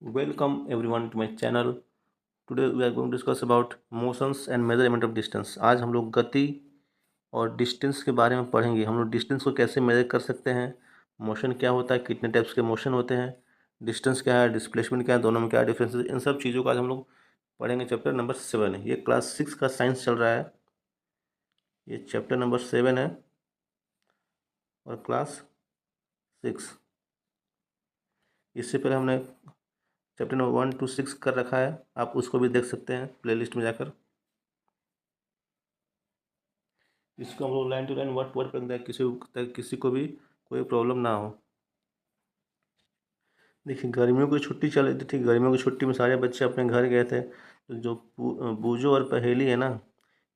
Welcome everyone to my channel. Today we are going to discuss about motions and measurement of distance. आज हम लोग गति और distance के बारे में पढ़ेंगे। हम लोग डिस्टेंस को कैसे मेजर कर सकते हैं, मोशन क्या होता है, कितने टाइप्स के मोशन होते हैं, डिस्टेंस क्या है, डिस्प्लेसमेंट क्या है, दोनों में क्या डिफरेंस है, इन सब चीज़ों का आज हम लोग पढ़ेंगे। चैप्टर नंबर 7 है, ये क्लास 6 का साइंस चल रहा है। ये चैप्टर नंबर 7 है और क्लास 6। इससे पहले हमने चैप्टर नंबर 1 to 6 कर रखा है, आप उसको भी देख सकते हैं प्लेलिस्ट में जाकर। इसको हम लोग line to line word to word पढ़ेंगे, किसी को भी कोई प्रॉब्लम ना हो। देखिए, गर्मियों की छुट्टी चल रही थी। गर्मियों की छुट्टी में सारे बच्चे अपने घर गए थे। तो जो बूझो और पहेली है ना,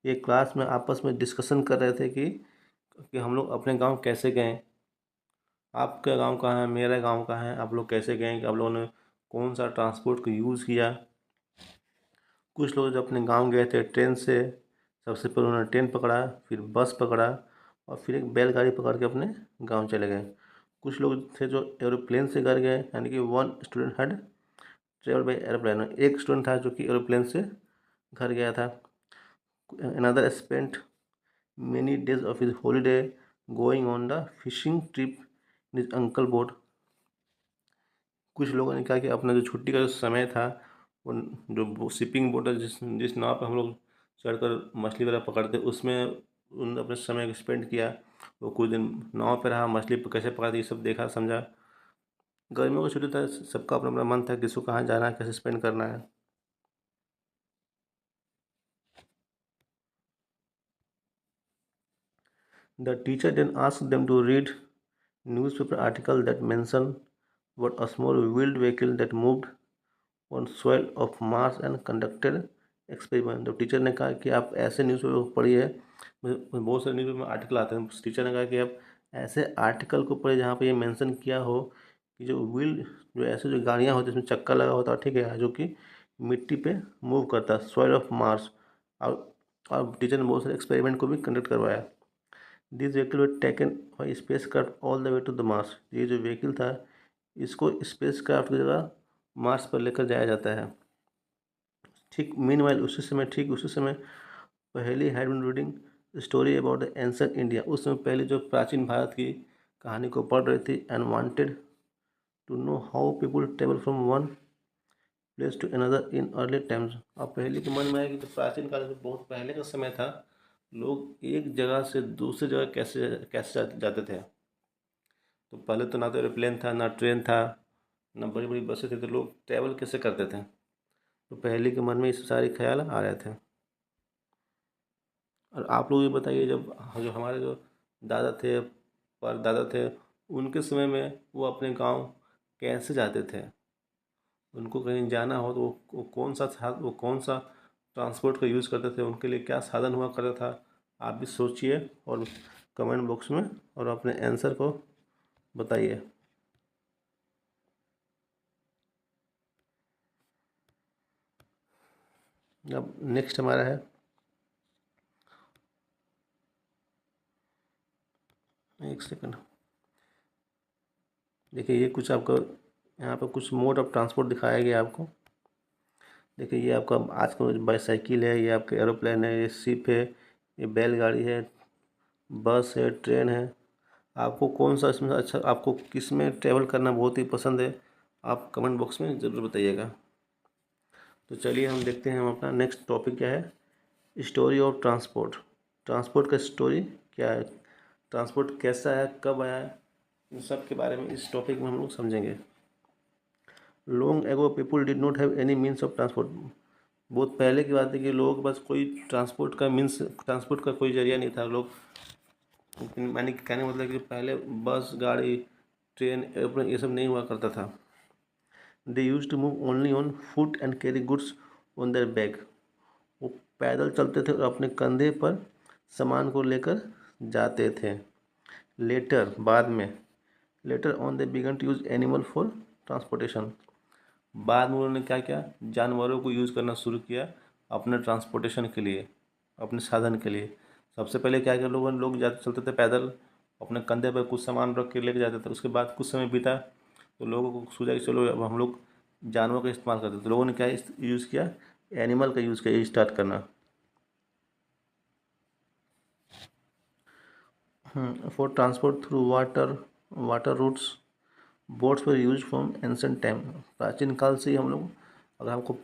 ये क्लास में आपस में डिस्कशन कर रहे थे कि हम लोग अपने गांव कैसे गए, आपका गांव कहाँ है, मेरा गांव कहाँ है, आप लोग कैसे गए, कि आप लोगों ने कौन सा ट्रांसपोर्ट को यूज़ किया। कुछ लोग जब अपने गांव गए थे ट्रेन से, सबसे पहले उन्होंने ट्रेन पकड़ा, फिर बस पकड़ा और फिर एक बैलगाड़ी पकड़ के अपने गांव चले गए। कुछ लोग थे जो एरोप्लेन से घर गए, यानी कि one student had travel by aeroplane. एक स्टूडेंट था जो कि एरोप्लेन से घर गया था। Another spent many days of his holiday going on the fishing trip in his uncle boat. कुछ लोगों ने कहा कि अपना जो छुट्टी का जो समय था, वो जो शिपिंग बोट है, जिस नाव पर हम लोग चढ़कर मछली वगैरह पकड़ते, उसमें उन्होंने अपने समय को स्पेंड किया। वो कुछ दिन नाव पे रहा, मछली कैसे पकड़ती ये सब देखा समझा। गर्मियों की छुट्टी था, सबका अपना अपना मन था किसको कहाँ जाना है, कैसे स्पेंड करना है। The teacher then asked them to read newspaper article that mentioned what a small wheeled vehicle that moved on soil of Mars and conducted experiment। तो टीचर ने कहा कि आप ऐसे न्यूज़पेपर पढ़िए, बहुत सारे न्यूज़पेपर में आर्टिकल आते हैं। टीचर ने कहा कि आप ऐसे आर्टिकल को पढ़िए जहाँ पे ये मेंशन किया हो कि जो व्हील, जो ऐसे जो गाड़ियाँ होती हैं जिसमें चक्का लगा होता है, ठीक है, जो कि मिट्टी पे मूव करता है, सॉइल ऑफ मार्स। और टीचर ने बहुत सारे एक्सपेरिमेंट को भी कंडक्ट करवाया। This vehicle were taken by space craft all the way to the Mars. ये जो व्हीकल था, इसको स्पेस क्राफ्ट की जगह मार्स पर लेकर जाया जाता है। ठीक उसी समय Paheli had been reading story about the ancient India. उस समय पहले जो प्राचीन भारत की कहानी को पढ़ रही थी, and wanted to know how people travel from one place to another in early times. अब पहले के मन में आया कि जो प्राचीन काल, जो बहुत पहले का समय था, लोग एक जगह से दूसरी जगह कैसे कैसे जाते थे। तो पहले तो ना तो एरोप्लेन था, ना ट्रेन था, ना बड़ी बड़ी बसें थी, तो लोग ट्रैवल कैसे करते थे। तो पहले के मन में इस सारे ख्याल आ रहे थे। और आप लोग ये बताइए, जब जो हमारे जो दादा थे, परदादा थे, उनके समय में वो अपने गांव कैसे जाते थे। उनको कहीं जाना हो तो वो कौन सा ट्रांसपोर्ट का यूज़ करते थे, उनके लिए क्या साधन हुआ करता था। आप भी सोचिए और कमेंट बॉक्स में और अपने आंसर को बताइए। अब नेक्स्ट हमारा है, एक सेकंड। देखिए, ये कुछ आपको यहाँ पर कुछ मोड ऑफ ट्रांसपोर्ट दिखाया गया आपको। देखिए, ये आपका आजकल बाईसाइकिल है, ये आपके एरोप्लेन है, ये शिप है, ये बैलगाड़ी है, बस है, ट्रेन है। आपको कौन सा इसमें अच्छा, आपको किस में ट्रैवल करना बहुत ही पसंद है, आप कमेंट बॉक्स में ज़रूर बताइएगा। तो चलिए हम देखते हैं, हम अपना नेक्स्ट टॉपिक क्या है, स्टोरी ऑफ ट्रांसपोर्ट। ट्रांसपोर्ट का स्टोरी क्या है, ट्रांसपोर्ट कैसा है, कब आया है, इन सब के बारे में इस टॉपिक में हम लोग समझेंगे। Long ago people did not have any means of transport. बहुत पहले की बात है कि लोग बस कोई ट्रांसपोर्ट का कोई जरिया नहीं था। लोग, मैंने कहने का मतलब कि पहले बस, गाड़ी, ट्रेन, एरोप्लेन ये सब नहीं हुआ करता था। They used to move only on foot and carry goods on their back. वो पैदल चलते थे और अपने कंधे पर सामान को लेकर जाते थे। लेटर, बाद में, later on they began to use animal for transportation. बाद में उन्होंने क्या किया, जानवरों को यूज़ करना शुरू किया अपने ट्रांसपोर्टेशन के लिए, अपने साधन के लिए। सबसे पहले क्या किया, लोग जाते चलते थे पैदल, अपने कंधे पर कुछ सामान रख के लेके जाते थे। उसके बाद कुछ समय बीता तो लोगों को सूझा कि चलो अब हम लोग जानवर का इस्तेमाल करते थे, तो लोगों ने क्या यूज़ किया, एनिमल का यूज़ किया स्टार्ट करना। For transport through water routes boats were use from ancient time. प्राचीन काल से ही हम लोग, अगर हमको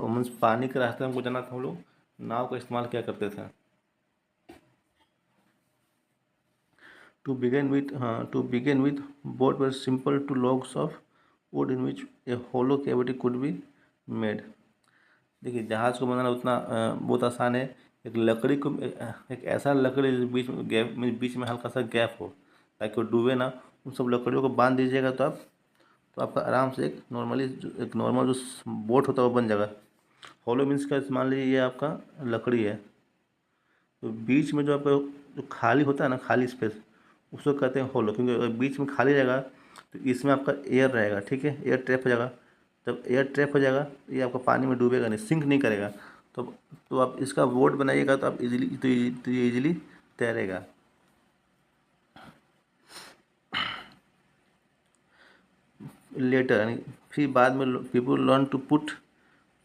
मीन्स पानी के रास्ते हमको जाना था, हम लोग नाव का इस्तेमाल किया करते थे। To begin with, boats were simple to logs of wood in which a hollow cavity could be made। देखिए जहाज़ को बनाना उतना बहुत आसान है। एक लकड़ी को एक ऐसा लकड़ी जो बीच में हल्का सा गैप हो ताकि वो डूबे ना, उन सब लकड़ियों को बांध दीजिएगा तो आपका आराम से एक नॉर्मल जो बोट होता है वो बन जाएगा। हॉलो मीन्स का मान लीजिए ये आपका लकड़ी है, तो बीच में जो आपका जो खाली होता है ना, खाली स्पेस, उसको कहते हैं होलो। क्योंकि अगर बीच में खाली रहेगा तो इसमें आपका एयर रहेगा, ठीक है, एयर ट्रैप हो जाएगा। जब एयर ट्रैप हो जाएगा ये आपका पानी में डूबेगा नहीं, सिंक नहीं करेगा। तो तो आप इसका बोट बनाइएगा तो आप ये इजीली तैरेगा। लेटर यानी फिर बाद में people learn to put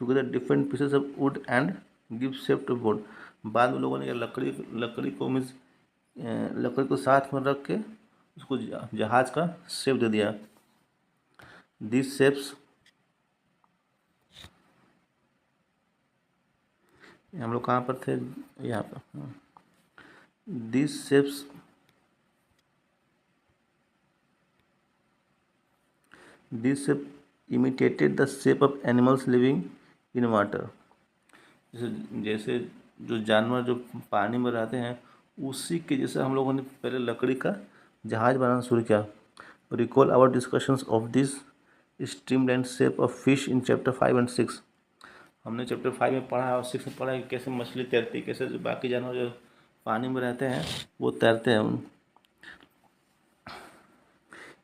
together different pieces of wood and give shape to boat. बाद में लोगों ने लकड़ी को मीन्स लकड़ी को साथ में रख के उसको जहाज का शेप दे दिया। दिस शेप्स, हम लोग कहाँ पर थे, यहाँ पर। This shapes this shape imitated the shape of animals living in water. जैसे जैसे जो जानवर जो पानी में रहते हैं उसी के जैसे हम लोगों ने पहले लकड़ी का जहाज बनाना शुरू किया। Recall our discussions of this streamline shape of fish in chapter 5 and 6। हमने चैप्टर 5 में पढ़ा और 6 में पढ़ा कि कैसे मछली तैरती है, कैसे जो बाकी जानवर जो पानी में रहते हैं वो तैरते हैं।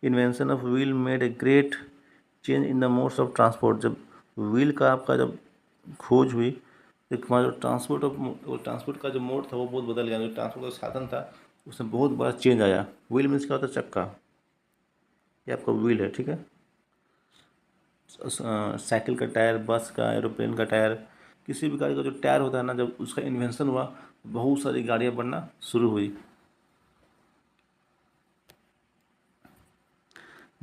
Invention of wheel made a great change in the modes of transport. जब व्हील का आपका जब खोज हुई तो हमारा जो ट्रांसपोर्ट का जो मोड था वो बहुत बदल गया। जो ट्रांसपोर्ट का साधन था उसमें बहुत बड़ा चेंज आया। व्हील मीन्स क्या होता है, चक्का, ये आपका व्हील है, ठीक है। साइकिल का टायर, बस का, एरोप्लेन का टायर, किसी भी गाड़ी का जो टायर होता है ना, जब उसका इन्वेंशन हुआ बहुत सारी गाड़ियाँ बनना शुरू हुई।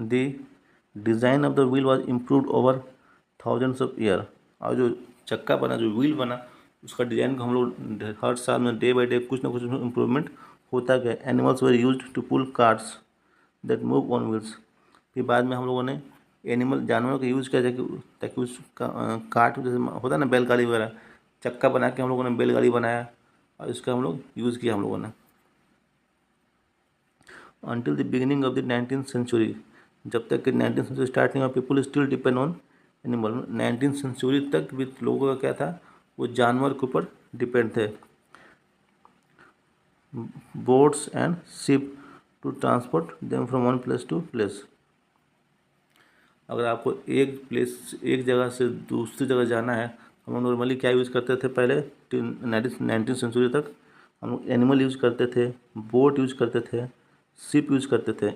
The design of the wheel was improved over thousands of year. और जो चक्का बना, जो व्हील बना, उसका डिज़ाइन को हम लोग हर साल में डे बाई डे कुछ ना कुछ इम्प्रूवमेंट होता गया। Animals were used to pull carts that move on wheels. फिर बाद में हम लोगों ने जानवरों का यूज़ किया ताकि उस कार्ट जैसे होता है ना बैलगाड़ी वगैरह, चक्का बना के हम लोगों ने बैलगाड़ी बनाया और इसका हम लोग यूज़ किया हम लोगों ने। Until the beginning of the 19th century, जब तक कि 19th सेंचुरी स्टार्ट नहीं हुआ, people still depend on animal. 19th century तक भी लोगों का क्या था, वो जानवर के ऊपर डिपेंड थे। Boats and ship to transport them from one place to place. अगर आपको एक जगह से दूसरी जगह जाना है, हम लोग नॉर्मली क्या यूज़ करते थे पहले 19th सेंचुरी तक, हम लोग एनिमल यूज़ करते थे, बोट यूज़ करते थे, शिप यूज़ करते थे।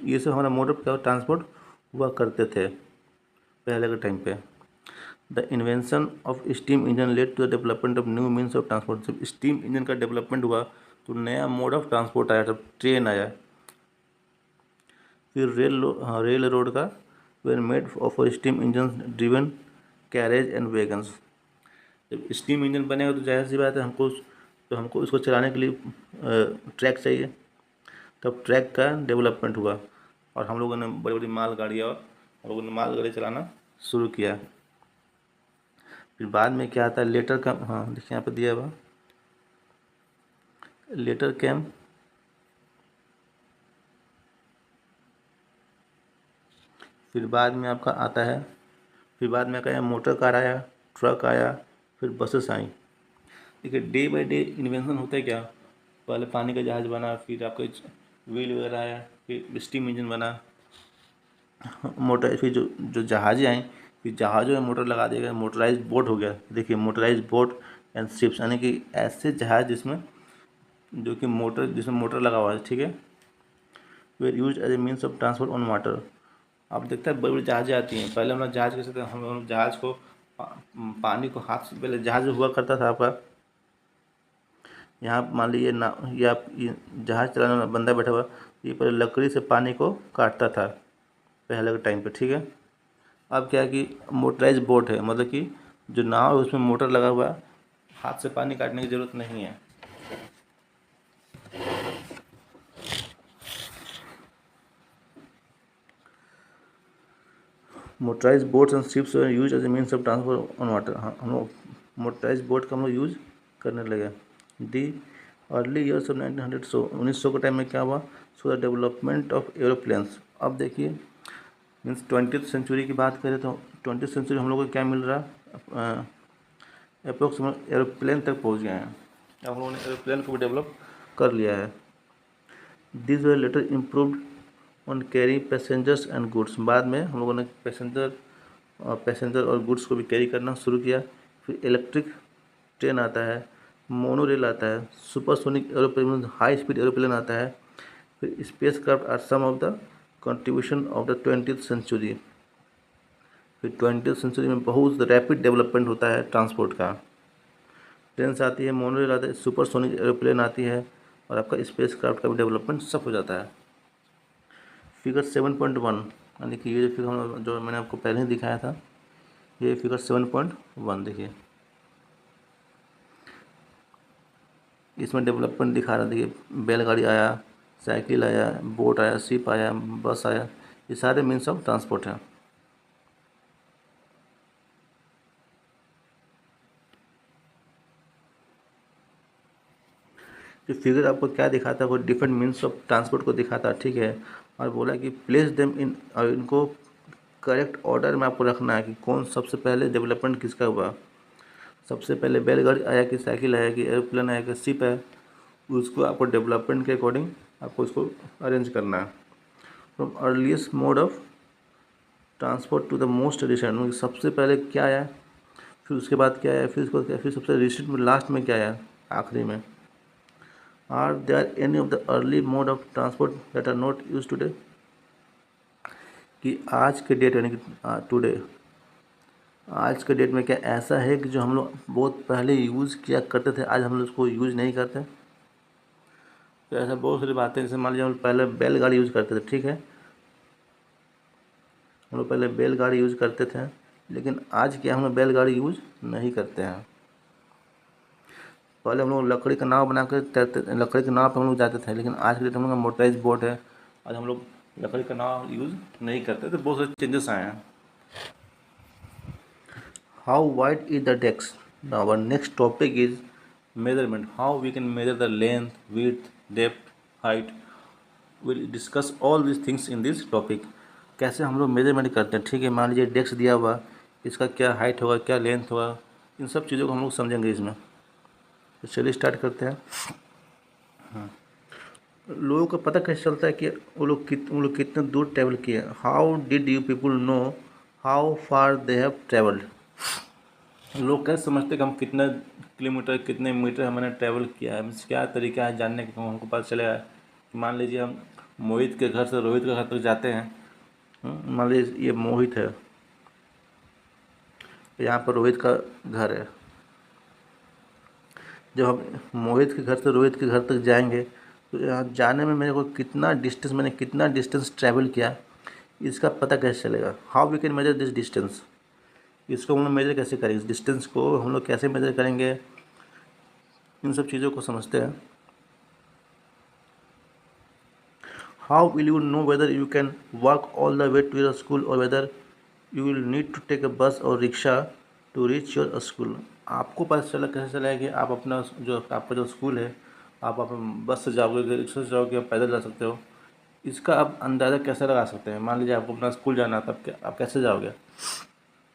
ये सब हमारा मोड ऑफ ट्रांसपोर्ट हुआ करते थे पहले के टाइम पे। The invention of steam engine led to the development of new means of transport. जब स्टीम इंजन का डेवलपमेंट हुआ तो नया मोड ऑफ ट्रांसपोर्ट आया, जब ट्रेन आया। फिर रेल रोड का were made of steam engine driven carriage and wagons. जब स्टीम इंजन बनेगा तो जाहिर सी बात है हमको उसको चलाने के लिए ट्रैक चाहिए। तब ट्रैक का डेवलपमेंट हुआ और हम लोगों ने बड़ी बड़ी मालगाड़ियाँ और हम लोगों ने मालगाड़ी चलाना शुरू किया। फिर बाद में क्या आता है, लेटर का, हाँ देखिए यहाँ पर दिया हुआ लेटर कैम फिर बाद में आपका आता है, फिर बाद में क्या, मोटर कार आया, ट्रक आया, फिर बसेस आई। देखिए डे बाई डे इन्वेंशन होता है क्या, पहले पानी का जहाज़ बना, फिर आपका व्हील वगैरह आया, फिर स्टीम इंजन बना, मोटर, फिर जो जहाज़ें आई, फिर जहाज़ों में मोटर लगा दिया गया, मोटराइज बोट हो गया। देखिए मोटराइज बोट एंड शिप्स, यानी कि ऐसे जहाज़ जिसमें मोटर लगा हुआ है, ठीक है। Were use as a means of transport on water. आप देखते हैं बड़ी बड़ी जहाज़ें आती हैं। पहले हम लोग जहाज़ कैसे थे, हम लोग जहाज़ को पानी को हाथ से, पहले जहाज़ हुआ करता था आपका, यहाँ मान लीजिए ना, ये आप ये जहाज़ चलाने वाला बंदा बैठा हुआ, ये पहले लकड़ी से पानी को काटता था पहले के टाइम पे, ठीक है। अब क्या है कि मोटराइज बोट है, मतलब कि जो नाव है उसमें मोटर लगा हुआ है, हाथ से पानी काटने की ज़रूरत नहीं है। Motorise boats and ships use as a means of transport on water. हाँ, हम लोग मोटराइज बोट का हम लोग यूज करने लगे। दी अर्ली ईयर्स ऑफ 1900, 1900 के टाइम में क्या हुआ, so the development of aeroplanes. अब देखिए मीन्स 20th सेंचुरी की बात करें तो 20th सेंचुरी हम लोग को क्या मिल रहा है, अप्रोक्स एरोप्लेन तक पहुंच गए हैं। अब हम लोगों ने एरोप्लेन को भी डेवलप कर लिया है। This were later improved on carry passengers and goods. बाद में हम लोगों ने पैसेंजर और गुड्स को भी कैरी करना शुरू किया। फिर इलेक्ट्रिक ट्रेन आता है, मोनो रेल आता है, supersonic aeroplane, high speed aeroplane आता है। फिर space craft are some of the contribution of the 20th century. फिर 20th सेंचुरी में बहुत रैपिड डेवलपमेंट होता है ट्रांसपोर्ट का। ट्रेन आती है, मोनो रेल आता है, सुपरसोनिक एरोप्लेन आती है, और आपका स्पेस क्राफ्ट का भी डेवलपमेंट सब हो जाता है। फिगर 7.1, यानी कि ये फिगर जो मैंने आपको पहले ही दिखाया था, ये फिगर 7.1 देखिए, इसमें डेवलपमेंट दिखा रहा है। देखिए बैलगाड़ी आया, साइकिल आया, बोट आया, शिप आया, बस आया, ये सारे मीन्स ऑफ ट्रांसपोर्ट हैं। जो फिगर आपको क्या दिखाता है, वो डिफरेंट मीन्स ऑफ ट्रांसपोर्ट को दिखाता है, ठीक है। और बोला कि प्लेस देम इन, और इनको करेक्ट ऑर्डर में आपको रखना है कि कौन सबसे पहले डेवलपमेंट किसका हुआ। सबसे पहले बैलगाड़ी आया कि साइकिल आया कि एरोप्लेन आया कि शिप है, उसको आपको डेवलपमेंट के अकॉर्डिंग आपको उसको अरेंज करना है। From earliest mode of transport to the most recent, सबसे पहले क्या आया, फिर उसके बाद क्या आया, फिर उसको क्या, फिर सबसे रिसेंट में लास्ट में क्या आया, आखिरी में। Are there any of the early mode of transport that are not use today, कि आज के डेट यानी कि टुडे, आज के डेट में क्या ऐसा है कि जो हम लोग बहुत पहले यूज़ किया करते थे, आज हम लोग उसको यूज़ नहीं करते। तो ऐसा बहुत सारी बातें, जैसे मान लीजिए हम पहले बैलगाड़ी यूज़ करते थे, ठीक है, हम लोग पहले बैलगाड़ी यूज़ करते थे, लेकिन आज क्या हम लोग बैलगाड़ी यूज़ नहीं करते हैं। पहले हम लोग लकड़ी का नाव बना कर तैरते, लकड़ी के नाव पर हम लोग जाते थे, लेकिन आज के डेट हम लोग मोटराइज बोट है, आज हम लोग लकड़ी का नाव यूज़ नहीं करते। तो बहुत सारे चेंजेस आए हैं। How wide is the desk, our next topic is measurement, how we can measure the length, width, depth, height. We'll discuss all these things in this topic. कैसे हम लोग मेजरमेंट करते हैं, ठीक है। मान लीजिए डेस्क दिया हुआ, इसका क्या हाइट होगा, क्या लेंथ होगा, इन सब चीज़ों को हम लोग समझेंगे इसमें। तो चलिए स्टार्ट करते हैं। लोगों को पता कैसे चलता है कि वो लोग कितने दूर ट्रैवल किए। How did you people know how far they have travelled. लोग कैसे समझते कि हम कितना किलोमीटर, कितने मीटर हमने ट्रैवल किया है, मीन्स क्या तरीका है जानने का, हमको पता चलेगा कि मान लीजिए हम मोहित के घर से रोहित के घर तक जाते हैं। मान लीजिए ये मोहित है, यहाँ पर रोहित का घर है। जब हम मोहित के घर से रोहित के घर तक जाएंगे, तो यहाँ जाने में मेरे को कितना डिस्टेंस ट्रैवल किया, इसका पता कैसे चलेगा। How we can measure this distance, इसको हम लोग मेजर कैसे करेंगे, इस डिस्टेंस को हम लोग कैसे मेजर करेंगे, इन सब चीज़ों को समझते हैं। How will you know whether you can walk all the way to your school और whether you will need to take a bus और rickshaw to reach your school. आपको पता चला कैसे चला कि आप अपना जो आपका जो स्कूल है, आप बस से जाओगे, रिक्शा से जाओगे, आप पैदल जा सकते हो, इसका आप अंदाज़ा कैसे लगा सकते हैं। मान लीजिए आपको अपना स्कूल जाना है, तब आप कैसे जाओगे,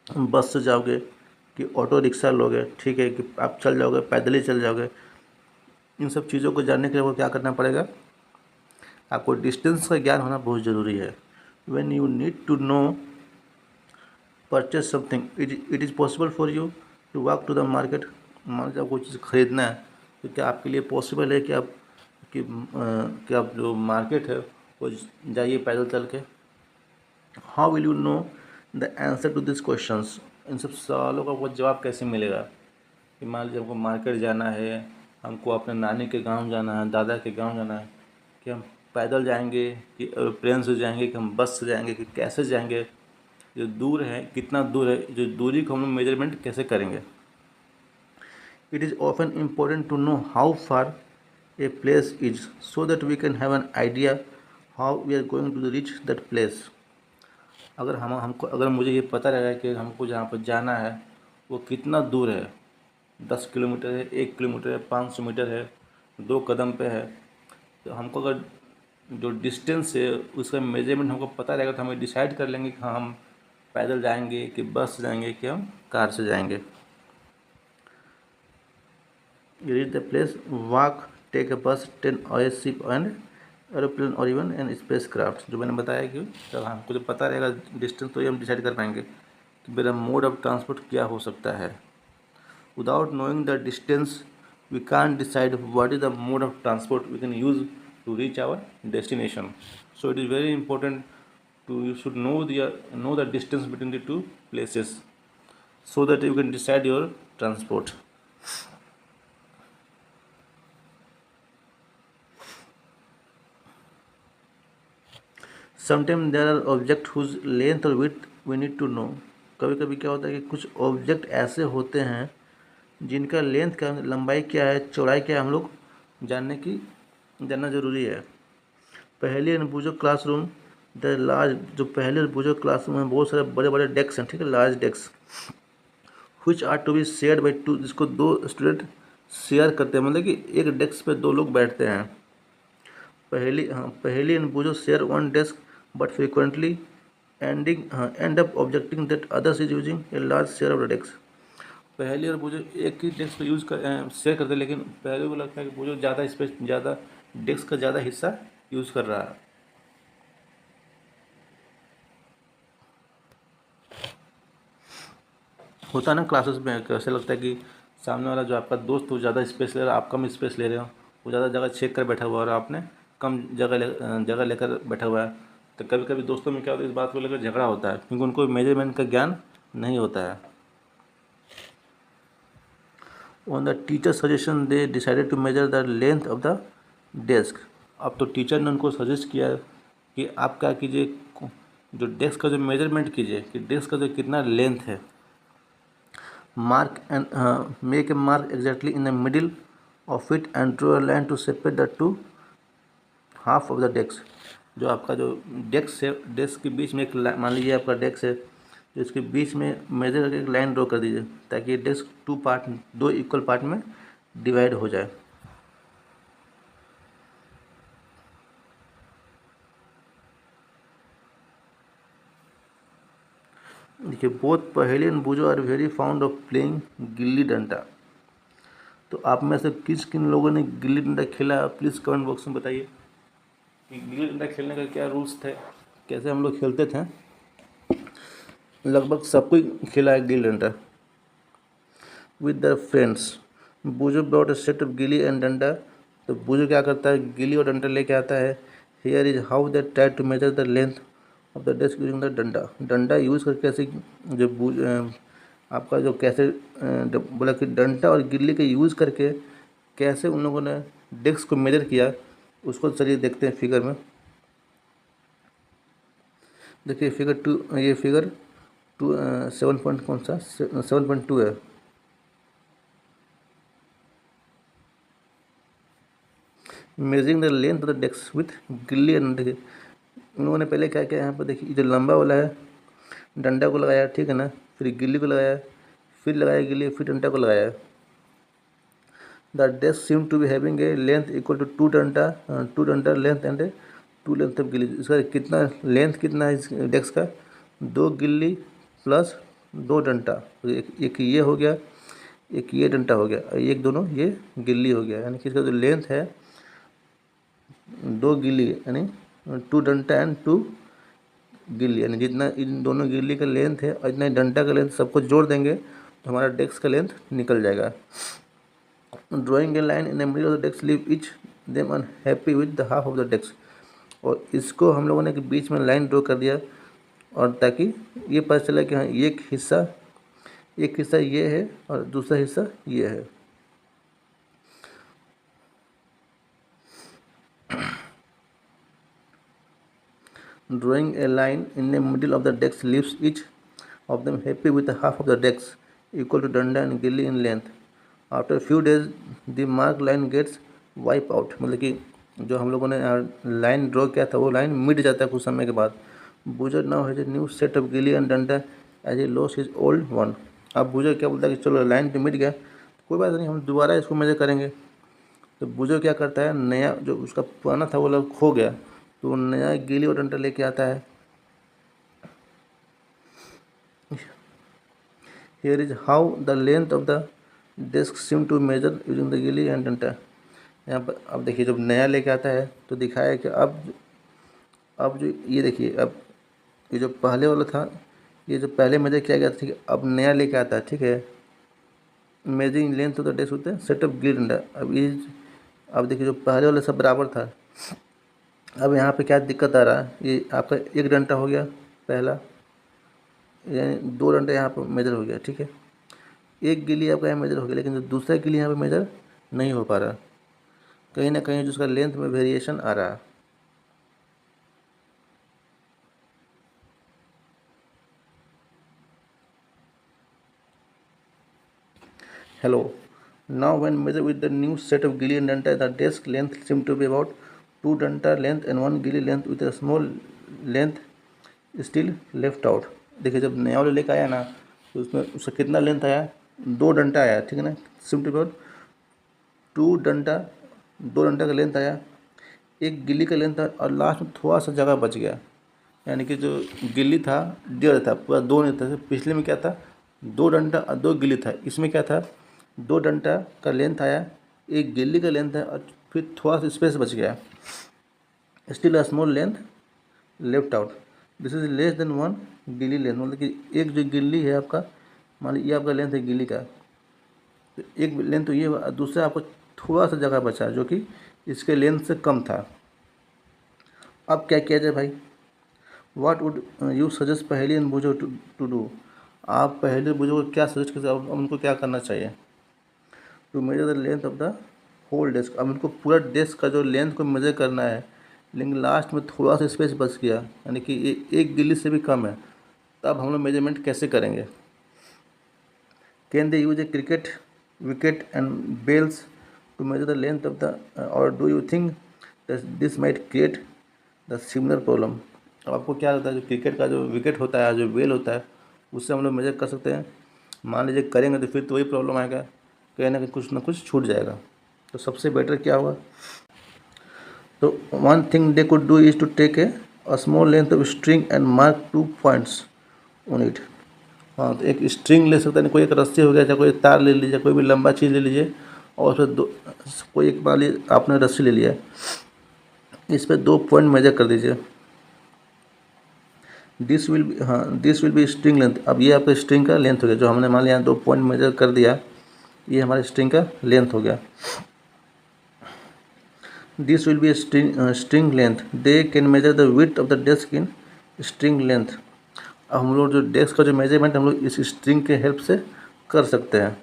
बस से जाओगे कि ऑटो रिक्शा लोगे, ठीक है, कि आप चल जाओगे, पैदल ही चल जाओगे। इन सब चीज़ों को जानने के लिए वो क्या करना पड़ेगा, आपको डिस्टेंस का ज्ञान होना बहुत ज़रूरी है। When you need to know purchase something, it is possible for you to walk to the market. मान लीजिए आपको चीज़ खरीदना है, तो क्या आपके लिए पॉसिबल है कि आप जो मार्केट है वो जाइए पैदल चल के। How will you know the answer to this questions? इन सब सवालों का आपको जवाब कैसे मिलेगा? कि मान लीजिए हमको मार्केट जाना है, हमको अपने नानी के गांव जाना है, दादा के गांव जाना है, कि हम पैदल जाएंगे कि एरोप्लेन से जाएंगे कि हम बस से जाएंगे कि कैसे जाएंगे, जो दूर है कितना दूर है, जो दूरी को हम लोग मेजरमेंट कैसे करेंगे? It is often important to know how far a place is so that we can have an idea how we are going to reach that place. अगर हमको अगर मुझे ये पता रहेगा कि हमको जहाँ पर जाना है वो कितना दूर है, 10 किलोमीटर है, 1 किलोमीटर है, 500 मीटर है, 2 कदम पे है, तो हमको अगर जो डिस्टेंस है उसका मेजरमेंट हमको पता रहेगा तो हमें डिसाइड कर लेंगे कि हाँ हम पैदल जाएंगे कि बस से जाएंगे कि हम कार से जाएंगे। You reach the place, walk, take a bus, train or a ship and aeroplane और इवन एन स्पेस क्राफ्ट। जो मैंने बताया कि जब हमको जब पता रहेगा डिस्टेंस तो ये हम डिसाइड कर पाएंगे कि मेरा मोड ऑफ ट्रांसपोर्ट क्या हो सकता है। Without knowing the distance we can't decide what is the mode of transport we can use to reach our destination. So it is very important to you should know the distance between the two places so that you can decide your transport. Sometimes there are objects whose length or width we need to know. कभी कभी क्या होता है कि कुछ object ऐसे होते हैं जिनका लेंथ क्या, लंबाई क्या है, चौड़ाई क्या है, हम लोग जानना ज़रूरी है। पहले अनुभूजक क्लासरूम, द लार्ज, जो पहले अनुभूजक क्लासरूम में बहुत सारे बड़े बड़े डेस्क हैं, ठीक है, large desk which are to be shared by two, जिसको दो स्टूडेंट शेयर करते हैं, मतलब कि एक डेस्क पे दो लोग बैठते हैं। पहली अनुभूजक share one desk but frequently end up objecting that others is using a large share of the desk. Paheli और बुजुर्ग एक ही डेस्क पर शेयर करते हैं, लेकिन पहले को लगता है कि बुजुर्ग ज़्यादा स्पेस, ज़्यादा डेस्क का ज़्यादा हिस्सा यूज़ कर रहा है। होता है ना क्लासेस में, कैसे लगता है कि सामने वाला जो आपका दोस्त वो ज़्यादा स्पेस ले रहा है, आप कम स्पेस ले रहे हो, वो ज़्यादा जगह छेक कर बैठा हुआ है और आपने कम जगह लेकर बैठा हुआ है। तो कभी कभी दोस्तों में क्या होता है, इस बात को लेकर झगड़ा होता है क्योंकि उनको मेजरमेंट का ज्ञान नहीं होता है। On the teacher suggestion they decided to measure the length of the desk. अब तो टीचर ने उनको सजेस्ट किया कि आप क्या कीजिए, जो डेस्क का जो मेजरमेंट कीजिए कि डेस्क का जो कितना लेंथ है। Mark and make a mark exactly in the middle of it and draw a line to separate the two half of the desk. जो आपका जो डेस्क है, डेस्क के बीच में एक मान लीजिए आपका डेस्क है, तो इसके बीच में मेजर करके एक लाइन ड्रॉ कर दीजिए ताकि ये डेस्क दो इक्वल पार्ट में डिवाइड हो जाए। देखिए, both Paheli and Boojho are very fond of playing gilli danda. तो आप में से किन लोगों ने गिल्ली डंडा खेला, प्लीज़ कमेंट बॉक्स में बताइए कि गिल्ली डंडा खेलने का क्या रूल्स थे, कैसे हम लोग खेलते थे। लगभग सब कोई खेला है gilli danda with the friends. Boojho brought a set of gilli and danda. तो बूझो क्या करता है, गिल्ली और डंडा लेके आता है। Here is how they try to measure the length of the desk using the danda. डंडा यूज़ करके कैसे जो आपका जो कैसे बोला कि डंडा और गिल्ली के यूज़ करके कैसे उन लोगों ने डेस्क को मेजर किया, उसको चलिए देखते हैं फिगर में। देखिए फिगर 2, ये फिगर 7 पॉइंट कौन सा 7.2 है। Measuring the length of the desk with गिल्ली एंड। देखिए उन लोगों ने पहले क्या किया, यहाँ पर देखिए जो लंबा वाला है डंडा को लगाया, ठीक है ना, फिर गिल्ली को लगाया, फिर लगाया गिल्ली, फिर डंडा को लगाया। The desk seem to be having a length equal to two danda length and two length of gilli. इसका कितना लेंथ कितना है इस डेस्क का, 2 गिल्ली प्लस 2 डंडा। तो एक ये हो गया, एक ये डंडा हो गया, एक दोनों ये गिल्ली हो गया, यानी कि इसका जो लेंथ है 2 गिल्ली यानी 2 डंडा एंड 2 गिल्ली, यानी जितना इन दोनों गिल्ली का लेंथ है और इतना डंडा का लेंथ सबको जोड़ देंगे तो हमारा डेस्क का लेंथ निकल जाएगा। Drawing A line in the middle of the desk leave etch them unhappy with the half of the desk. और इसको हम लोगों ने कि बीच में लाइन ड्रॉ कर दिया और ताकि ये पता चले कि हाँ एक हिस्सा ये है और दूसरा हिस्सा ये है। Drawing a line in the middle of the decks leaves each of them happy with half of the decks equal to danda and gilly in length. After a few days, the marked line gets wipe out. मतलब कि जो हम लोगों ने line draw किया था वो line मिट जाता है कुछ समय के बाद। Boojho now has a new set of gilli and danda as a loss his old one. अब बूजर क्या बोलता है कि चलो लाइन तो मिट गया, कोई बात नहीं, हम दोबारा इसको मेजर करेंगे। तो बूजर क्या करता है, नया जो उसका पुराना था वो लोग खो गया, तो नया गिली और डंडा लेके आता है। Here is how the length of the desk seem to measure using the गिली एंड डंडा। यहाँ पर अब देखिए जब नया लेके आता है तो दिखाया कि अब जो ये देखिए, अब ये जो पहले वाला था, ये जो पहले मेजर किया गया था, ठीक है, अब नया लेके आता है, ठीक है, measuring length of the desk होता है सेटअप गिली डंडा। अब देखिए जो पहले वाला सब बराबर था, अब यहाँ पे क्या दिक्कत आ रहा है, ये आपका एक डंडा हो गया पहला, यानी दो डंडा यहाँ पर मेजर हो गया, ठीक है, एक गिली आपका यहाँ मेजर हो गया, लेकिन जो दूसरा गिली यहाँ पे मेजर नहीं हो पा रहा, कहीं ना कहीं जो उसका लेंथ में वेरिएशन आ रहा है। Hello. Now when measured with the new set of gilly and danta, the desk length seemed to be about 2 danta length and 1 gilly length with a small length still left out. देखिए जब नया वाला लेकर आया ना तो उसमें उसका कितना लेंथ आया, 2 डंटा आया, ठीक है ना, seemed to be about 2 डंटा, 2 डंटा का लेंथ आया, एक गिल्ली का लेंथ था और लास्ट में थोड़ा सा जगह बच गया, यानी कि जो गिल्ली था 1.5 था, पूरा 2 नहीं था। पिछले में क्या था, 2 डंटा और 2 गिल्ली था, इसमें क्या था, 2 डंटा का लेंथ आया, एक गिल्ली का लेंथ है और फिर थोड़ा सा स्पेस बच गया, still a small length left out. This is less than 1 गिल्ली लेंथ, मतलब कि एक जो गिल्ली है आपका, मान लीजिए आपका लेंथ है गिल्ली का, तो एक लेंथ तो ये हुआ, दूसरा आपको थोड़ा सा जगह बचा जो कि इसके लेंथ से कम था। अब क्या किया जाए भाई, व्हाट वुड यू सजेस्ट पहली एंड बूझो टू डू। आप पहले बूझो को क्या सजेस्ट करते, अब उनको क्या करना चाहिए, to measure the length of the whole desk. अब उनको पूरा डेस्क का जो लेंथ को मेजर करना है, लेकिन लास्ट में थोड़ा सा स्पेस बच गया, यानी कि एक गिल्ली से भी कम है, तब हम लोग मेजरमेंट कैसे करेंगे। Can they use a cricket wicket and bails to measure the length of the, और do you think this might create the similar problem. अब आपको क्या लगता है, जो क्रिकेट का जो विकेट होता है, जो बेल होता है, उससे हम लोग मेजर कर सकते हैं। मान लीजिए करेंगे तो फिर तो वही प्रॉब्लम आएगा, कहीं ना कुछ छूट जाएगा। तो सबसे बेटर क्या होगा, तो one thing they could do is to take a small length of string and mark 2 points on it. हाँ, तो एक स्ट्रिंग ले सकते हैं, कोई एक रस्सी हो गया, चाहे कोई तार ले लीजिए, कोई भी लंबा चीज़ ले लीजिए, और फिर कोई एक मान लीजिए आपने रस्सी ले लिया, इस पर 2 पॉइंट मेजर कर दीजिए। This will be string length. अब ये आपका स्ट्रिंग का लेंथ हो गया, जो हमने मान लिया 2 पॉइंट मेजर कर दिया, ये हमारे स्ट्रिंग का लेंथ हो गया। This will be string length, they can measure the width of the desk in string length. अब हम लोग जो डेस्क का जो मेजरमेंट हम लोग इस स्ट्रिंग के हेल्प से कर सकते हैं।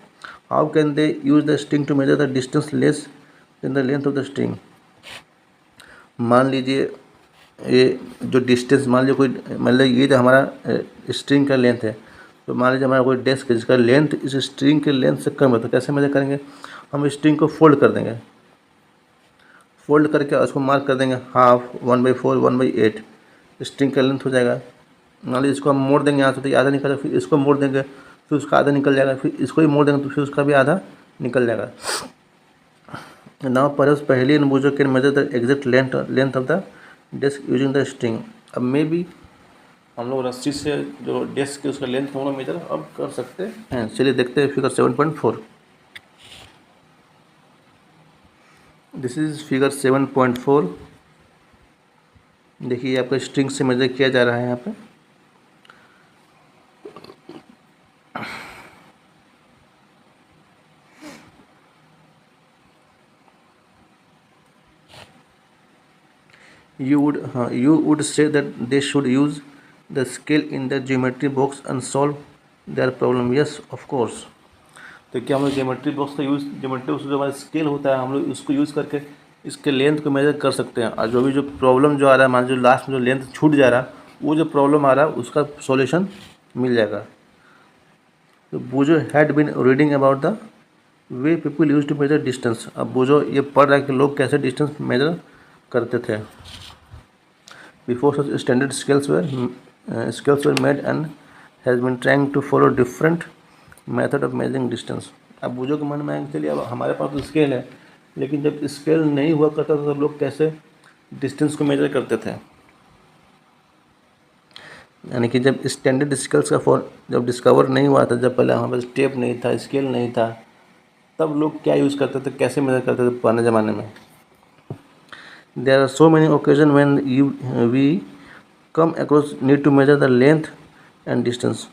How can they use the string to measure the distance less in the length of the string. मान लीजिए ये जो डिस्टेंस, मान लीजिए कोई, मतलब ये जो हमारा स्ट्रिंग का लेंथ है, तो मान लीजिए हमारा कोई डेस्क है जिसका लेंथ इस स्ट्रिंग के लेंथ से कम है, तो कैसे मेजर करेंगे, हम स्ट्रिंग को फोल्ड कर देंगे, फोल्ड करके उसको मार्क कर देंगे हाफ, 1/4, 1/8 स्ट्रिंग का लेंथ हो जाएगा। मान लीजिए इसको हम मोड़ देंगे यहाँ से, तो आधा निकल, फिर इसको मोड़ देंगे, फिर उसका आधा निकल जाएगा, फिर इसको भी मोड़ देंगे तो फिर उसका भी आधा निकल जाएगा। Now perhaps Paheli and Boojho can measure the exact length of the desk using the string. अब मे बी हम लोग रस्सी से जो डेस्क के उसका लेंथ हम लोग मेजर अब कर सकते हैं। चलिए देखते हैं फिगर 7.4। This is figure 7.4। देखिए आपका स्ट्रिंग से मेजर किया जा रहा है यहाँ पे। You would say that they should use the scale in the geometry box and solve their problem? Yes of course. तो क्या हम लोग ज्योमेट्री बॉक्स का यूज़, ज्योमेट्री बॉक्स जो हमारा स्केल होता है, हम लोग उसको यूज़ करके इसके लेंथ को मेजर कर सकते हैं। और जो प्रॉब्लम जो आ रहा है, मान जो लास्ट में जो लेंथ छूट जा रहा है, वो जो प्रॉब्लम आ रहा है उसका सॉल्यूशन मिल जाएगा। तो Boojho had been reading about the way people use to measure distance. अब बोजो ये पढ़ रहा है कि लोग कैसे डिस्टेंस मेजर करते थे। Before such standard scales were made and has been trying to follow different method of measuring distance. अब बोझो के मन में आएंगे चलिए अब हमारे पास तो स्केल है, लेकिन जब स्केल नहीं हुआ करता था तो लोग कैसे डिस्टेंस को मेजर करते थे। यानी कि जब स्टैंडर्ड स्केल्स का जब डिस्कवर नहीं हुआ था, जब पहले हमारे पास टेप नहीं था, स्केल नहीं था, तब लोग क्या यूज़ करते थे, कैसे मेजर करते थे पुराने ज़माने में। There are so many occasion when we come across need to measure the length and distance.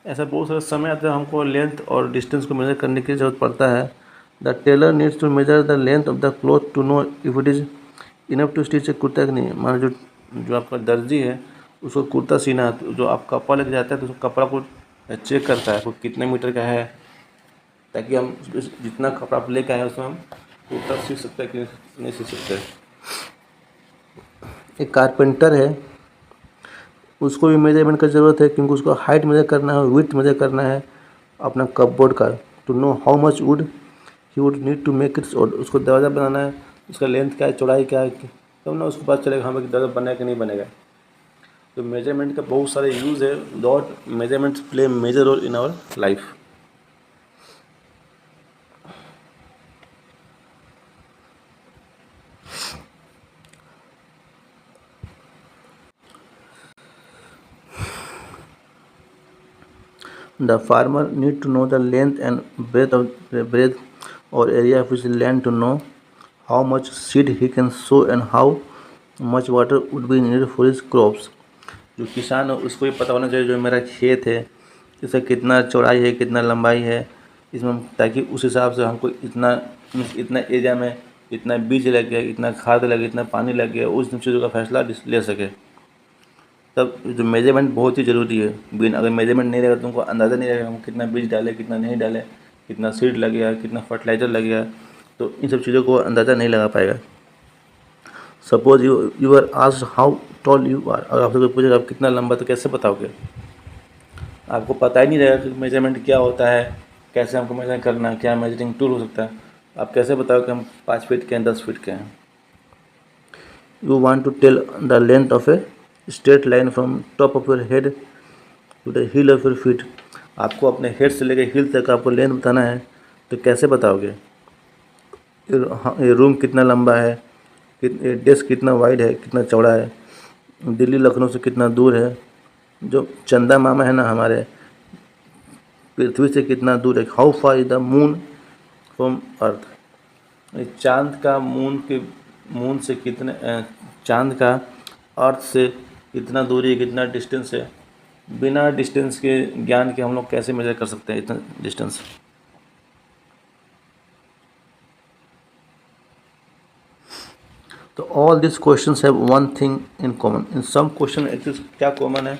ऐसा बहुत सारा समय आता है हमको लेंथ और डिस्टेंस को मेजर करने की ज़रूरत पड़ता है। The tailor needs to measure the length of the cloth to know if it is enough to stitch a kurta कि नहीं। मान जो जो आपका दर्जी है उसको कुर्ता सीना है, तो जो आप कपड़ा लेके जाता है तो उस कपड़ा को चेक करता है वो कितने मीटर का है, ताकि हम जितना कपड़ा आप लेके आए उसमें हम कुर्ता सीख सकते हैं कि नहीं सीख सकते। एक कारपेंटर है, उसको भी मेजरमेंट का ज़रूरत है, क्योंकि उसको हाइट मेजर करना है, विड्थ मेजर करना है अपना कपबोर्ड का, to know how much wood he would need to make its. और उसको दरवाज़ा बनाना है, उसका लेंथ क्या है, चौड़ाई क्या है, तब ना उसको पता चलेगा हाँ भाई दरवाज़ा बनेगा कि नहीं बनेगा। तो मेजरमेंट का बहुत सारे यूज़ है। Dot measurements play major role in our life. The farmer need to know the length and breadth or area of his land to know how much seed he can sow and how much water would be needed for his crops। जो किसान है उसको ये पता होना चाहिए जो मेरा खेत है इसका कितना चौड़ाई है, कितना लंबाई है इसमें, ताकि उस हिसाब से हमको इतना इतना एरिया में इतना बीज लगे, इतना खाद लगे, इतना पानी लगे, उस चीज़ों का फैसला ले सके। तब जो मेजरमेंट बहुत ही ज़रूरी है। बिन अगर मेजरमेंट नहीं रहेगा तो तुमको अंदाज़ा नहीं रहेगा हम कितना बीज डाले, कितना नहीं डाले, कितना सीड लगेगा, कितना फर्टिलाइज़र लगेगा, तो इन सब चीज़ों को अंदाज़ा नहीं लगा पाएगा। Suppose you are asked how tall you are. अगर आपसे कोई पूछेगा आप कितना लंबा, तो कैसे बताओगे? आपको पता ही नहीं रहेगा कि मेजरमेंट क्या होता है, कैसे हमको मेजर करना है, क्या मेजरिंग टूल हो सकता है। आप कैसे बताओगे हम 5 फीट के हैं, 10 फीट के हैं। You want to tell the length of a straight line from top of your head to the heel of your feet। आपको अपने हेड से लेकर हील तक आपको लेंथ बताना है, तो कैसे बताओगे? ये रूम कितना लंबा है, डेस्क कितना वाइड है, कितना चौड़ा है, दिल्ली लखनऊ से कितना दूर है, जो चंदा मामा है ना हमारे, पृथ्वी से कितना दूर है, how far is the moon from earth. चांद का मून से कितने चांद का अर्थ से कितना दूरी है, कितना डिस्टेंस है। बिना डिस्टेंस के ज्ञान के हम लोग कैसे मेजर कर सकते हैं इतना डिस्टेंस। तो all this questions have one thing in common. इन सम क्वेश्चन क्या कॉमन है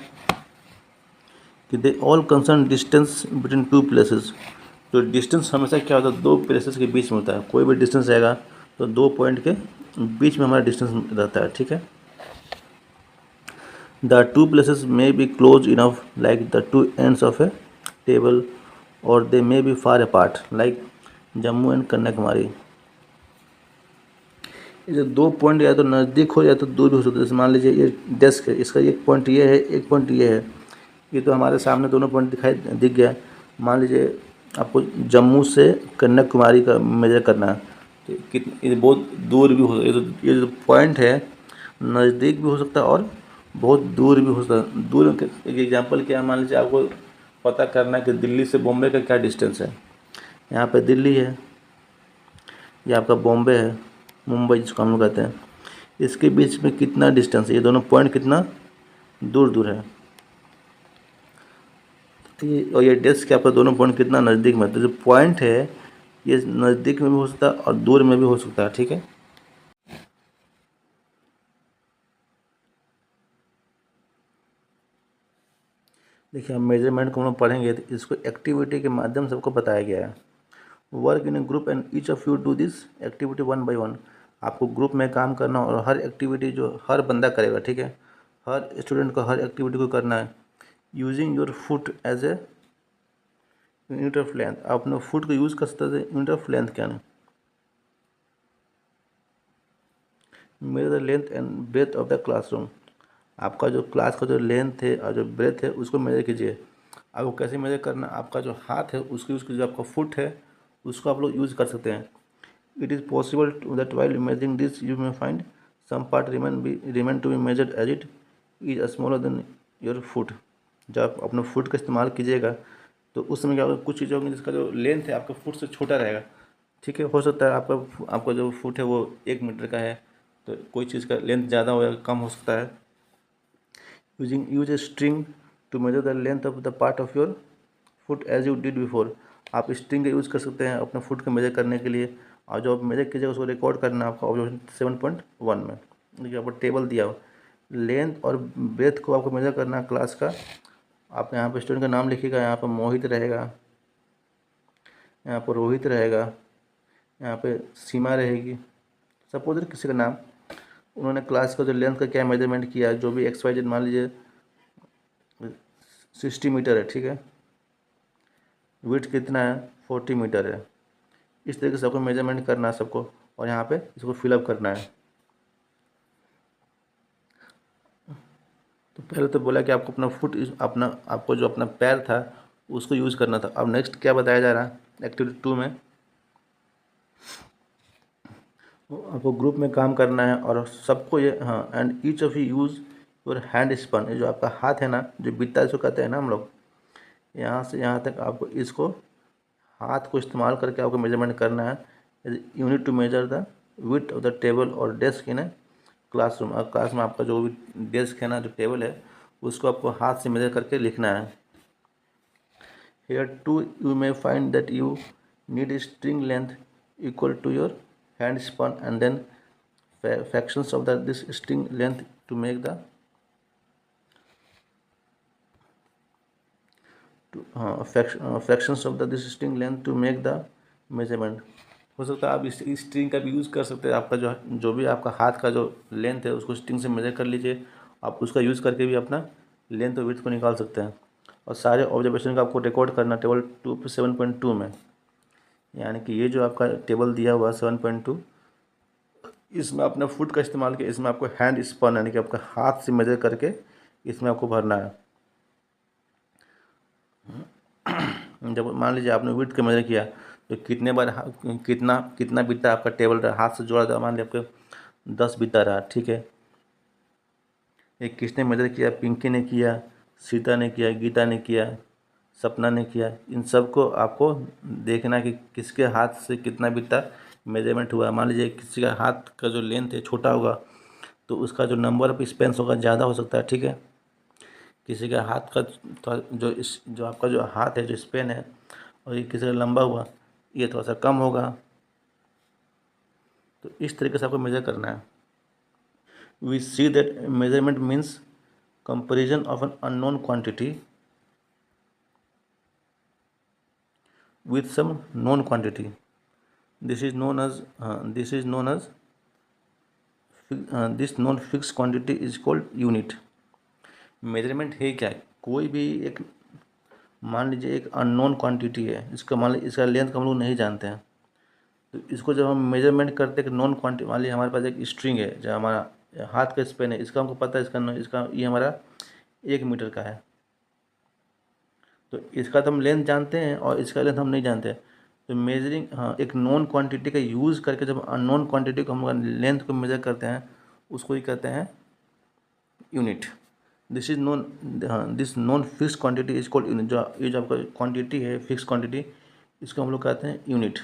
कि they all concern distance between two places. तो डिस्टेंस हमेशा क्या होता है, दो प्लेसेस के बीच में होता है। कोई भी डिस्टेंस आएगा तो दो पॉइंट के बीच में हमारा डिस्टेंस रहता है, ठीक है। The two places may be close enough like the two ends of a table और they may be far apart like Jammu and Kanyakumari. ये दो पॉइंट या तो नज़दीक हो या तो दूर भी हो सकते हैं। जैसे मान लीजिए ये डेस्क है, इसका एक पॉइंट ये है, एक पॉइंट ये है, ये तो हमारे सामने दोनों पॉइंट दिख गया। मान लीजिए आपको जम्मू से कन्याकुमारी का मेजर करना है, तो ये बहुत दूर भी हो, ये जो पॉइंट है नज़दीक भी हो सकता है और बहुत दूर भी हो सकता है। दूर एक एग्जांपल क्या है, मान लीजिए आपको पता करना है कि दिल्ली से बॉम्बे का क्या डिस्टेंस है। यहाँ पे दिल्ली है, ये आपका बॉम्बे है, मुंबई जिसको हम लोग कहते हैं, इसके बीच में कितना डिस्टेंस है, ये दोनों पॉइंट कितना दूर दूर है। और ये डेस्क के आपका दोनों पॉइंट कितना नज़दीक में। तो जो पॉइंट है ये नज़दीक में भी हो सकता है और दूर में भी हो सकता है, ठीक है। देखिए, हम मेजरमेंट को हम लोग पढ़ेंगे तो इसको एक्टिविटी के माध्यम से सबको बताया गया है। Work in A group and each of you do this activity one by one. आपको ग्रुप में काम करना और हर एक्टिविटी जो हर बंदा करेगा, ठीक है, हर स्टूडेंट को हर एक्टिविटी को करना है। Using your foot as a unit of length. आप अपने फुट को यूज़ कर सकते हैं यूनिट ऑफ लेंथ क्या नहीं। Measure the length and breadth of the classroom. आपका जो क्लास का जो लेंथ है और जो ब्रेथ है उसको मेजर कीजिए। आपको कैसे मेजर करना, आपका जो हाथ है उसको यूज़ कीजिए, आपका फुट है उसको आप लोग यूज़ कर सकते हैं। It is possible that while measuring this you may find some part remain to be measured as it is smaller than your foot। जब आप अपने फुट का इस्तेमाल कीजिएगा तो उस समय क्या होगा, कुछ चीज़ें होंगी जिसका जो लेंथ है आपका फुट से छोटा रहेगा, ठीक है। हो सकता है आपका जो फुट है वो 1 मीटर का है, तो कोई चीज़ का लेंथ ज़्यादा हो या कम हो सकता है। Use a string to measure the length of the part of your foot as you did before. आप स्ट्रिंग का यूज़ कर सकते हैं अपने फुट को मेजर करने के लिए, और जो आप मेजर कीजिएगा उसको रिकॉर्ड करना है आपका ऑब्जर्वेशन 7.1 में। देखिए आपको टेबल दिया हो, लेंथ और ब्रेथ को आपको मेजर करना है क्लास का। आप यहाँ पर स्टूडेंट का नाम लिखिएगा, यहाँ पर मोहित रहेगा, यहाँ पर रोहित रहेगा, यहाँ पे सीमा रहेगी, सपोज किसी का नाम। उन्होंने क्लास का जो लेंथ का क्या मेजरमेंट किया, जो भी XYZ मान लीजिए 60 मीटर है, ठीक है, विड्थ कितना है 40 मीटर है। इस तरीके से आपको मेजरमेंट करना है सबको, और यहाँ पे इसको फिलअप करना है। तो पहले तो बोला कि आपको अपना फुट आपको जो अपना पैर था उसको यूज़ करना था। अब नेक्स्ट क्या बताया जा रहा है एक्टिविटी 2 में, आपको ग्रुप में काम करना है और सबको ये, हाँ, and each of you use your hand span. ये जो आपका हाथ है ना, जो बित्ता इसको कहते हैं ना हम लोग, यहाँ से यहाँ तक आपको इसको हाथ को इस्तेमाल करके आपको मेजरमेंट करना है। Unit to measure the width of the table और डेस्क इन ए क्लासरूम। और क्लास में आपका जो भी डेस्क है ना, जो टेबल है, उसको आपको हाथ से मेजर करके लिखना है। Here too you may find that you need a string length equal to your hand span and then fractions of this string length to make the fractions of this string length to make the measurement। हो सकता है आप इस string का भी use कर सकते हैं। आपका जो भी आपका हाथ का जो लेंथ है उसको स्ट्रिंग से मेजर कर लीजिए, आप उसका यूज़ करके भी अपना लेंथ और विड्थ को निकाल सकते हैं। और सारे ऑब्जर्वेशन का आपको रिकॉर्ड करना टेबल 7.2 में। यानी कि ये जो आपका टेबल दिया हुआ 7.2, इसमें अपना फुट का इस्तेमाल किया, इसमें आपको हैंड स्पन यानी कि आपका हाथ से मेजर करके इसमें आपको भरना है। जब मान लीजिए आपने विड्थ का मेजर किया तो कितने बार कितना बित्ता आपका टेबल रहा, हाथ से जोड़ा था, मान लीजिए आपके 10 बित्ता रहा, ठीक है। एक किसने मेजर किया, पिंकी ने किया, सीता ने किया, गीता ने किया, सपना ने किया। इन सब को आपको देखना कि किसके हाथ से कितना बित्ता मेजरमेंट हुआ। मान लीजिए किसी का हाथ का जो लेंथ है छोटा होगा तो उसका जो नंबर ऑफ स्पेंस होगा ज़्यादा हो सकता है, ठीक है। किसी का हाथ का जो आपका जो हाथ है जो स्पेन है, और ये किसी का लंबा हुआ, ये थोड़ा सा कम होगा। तो इस तरीके से आपको मेजर करना है। We see that measurement means comparison of an unknown quantity with some known quantity. This is known as this known fixed quantity is called unit। Measurement है क्या है, कोई भी एक, मान लीजिए एक अननोन क्वांटिटी है, इसका मान लीजिए इसका लेंथ हम लोग नहीं जानते हैं, तो इसको जब हम मेजरमेंट करते हैं कि नॉन क्वांटिटी, मान लीजिए हमारे पास एक स्ट्रिंग है जो हमारा हाथ का स्पेन है, इसका हमको पता है इसका ये हमारा 1 मीटर का है, तो इसका तो हम लेंथ जानते हैं और इसका लेंथ हम नहीं जानते। तो मेजरिंग, हाँ, एक नॉन क्वांटिटी का यूज़ करके जब अननोन क्वांटिटी को हम लेंथ को मेजर करते हैं उसको ही कहते हैं unit. This is non this non fix quantity is called unit. जो ये जो आपका क्वांटिटी है फिक्स क्वांटिटी, इसको हम लोग कहते हैं unit.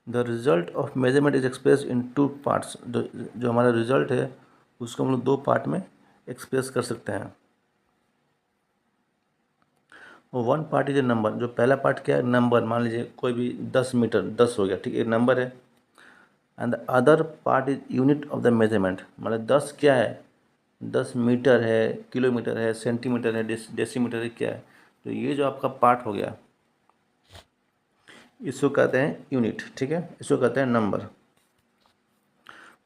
The result of measurement is express in 2 parts. जो हमारा रिजल्ट है उसको हम लोग 2 पार्ट में एक्सप्रेस कर सकते हैं। 1 पार्ट इज ए नंबर। जो पहला पार्ट क्या है, नंबर। मान लीजिए कोई भी 10 मीटर, 10 हो गया, ठीक है, नंबर है। And the other part is unit of the measurement. मतलब 10 क्या है, 10 मीटर है, किलोमीटर है, सेंटीमीटर है, डेसीमीटर है, क्या है। तो ये जो आपका पार्ट हो गया इसको कहते हैं यूनिट, ठीक है, इसको कहते हैं number.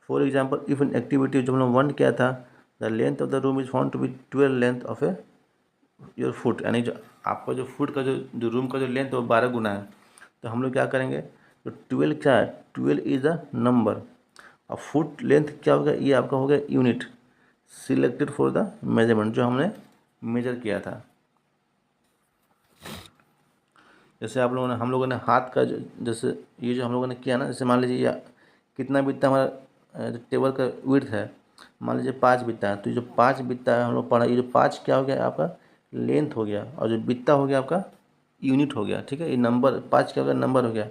For example if an activity जो हम लोग 1 किया था, the length of the room is found to be 12 length of a your foot, यानी जो आपका जो फुट का जो रूम का जो लेंथ है वो 12 गुना है। तो हम लोग क्या करेंगे, तो 12 क्या है, 12 इज अ नंबर। अब फुट लेंथ क्या हो गया, ये आपका हो गया unit selected for the measurement, जो हमने मेजर किया था। जैसे आप लोगों ने हम लोगों ने हाथ का जैसे ये जो हम लोगों ने किया ना, जैसे मान लीजिए या कितना बित्ता हमारा टेबल का विड्थ है, मान लीजिए 5 बित्ता है, तो ये जो 5 बित्ता है हम लोग पढ़ा, ये जो 5 क्या हो गया आपका लेंथ हो गया, और जो बित्ता हो गया आपका यूनिट हो गया, ठीक है। ये नंबर 5 क्या हो गया, नंबर हो गया।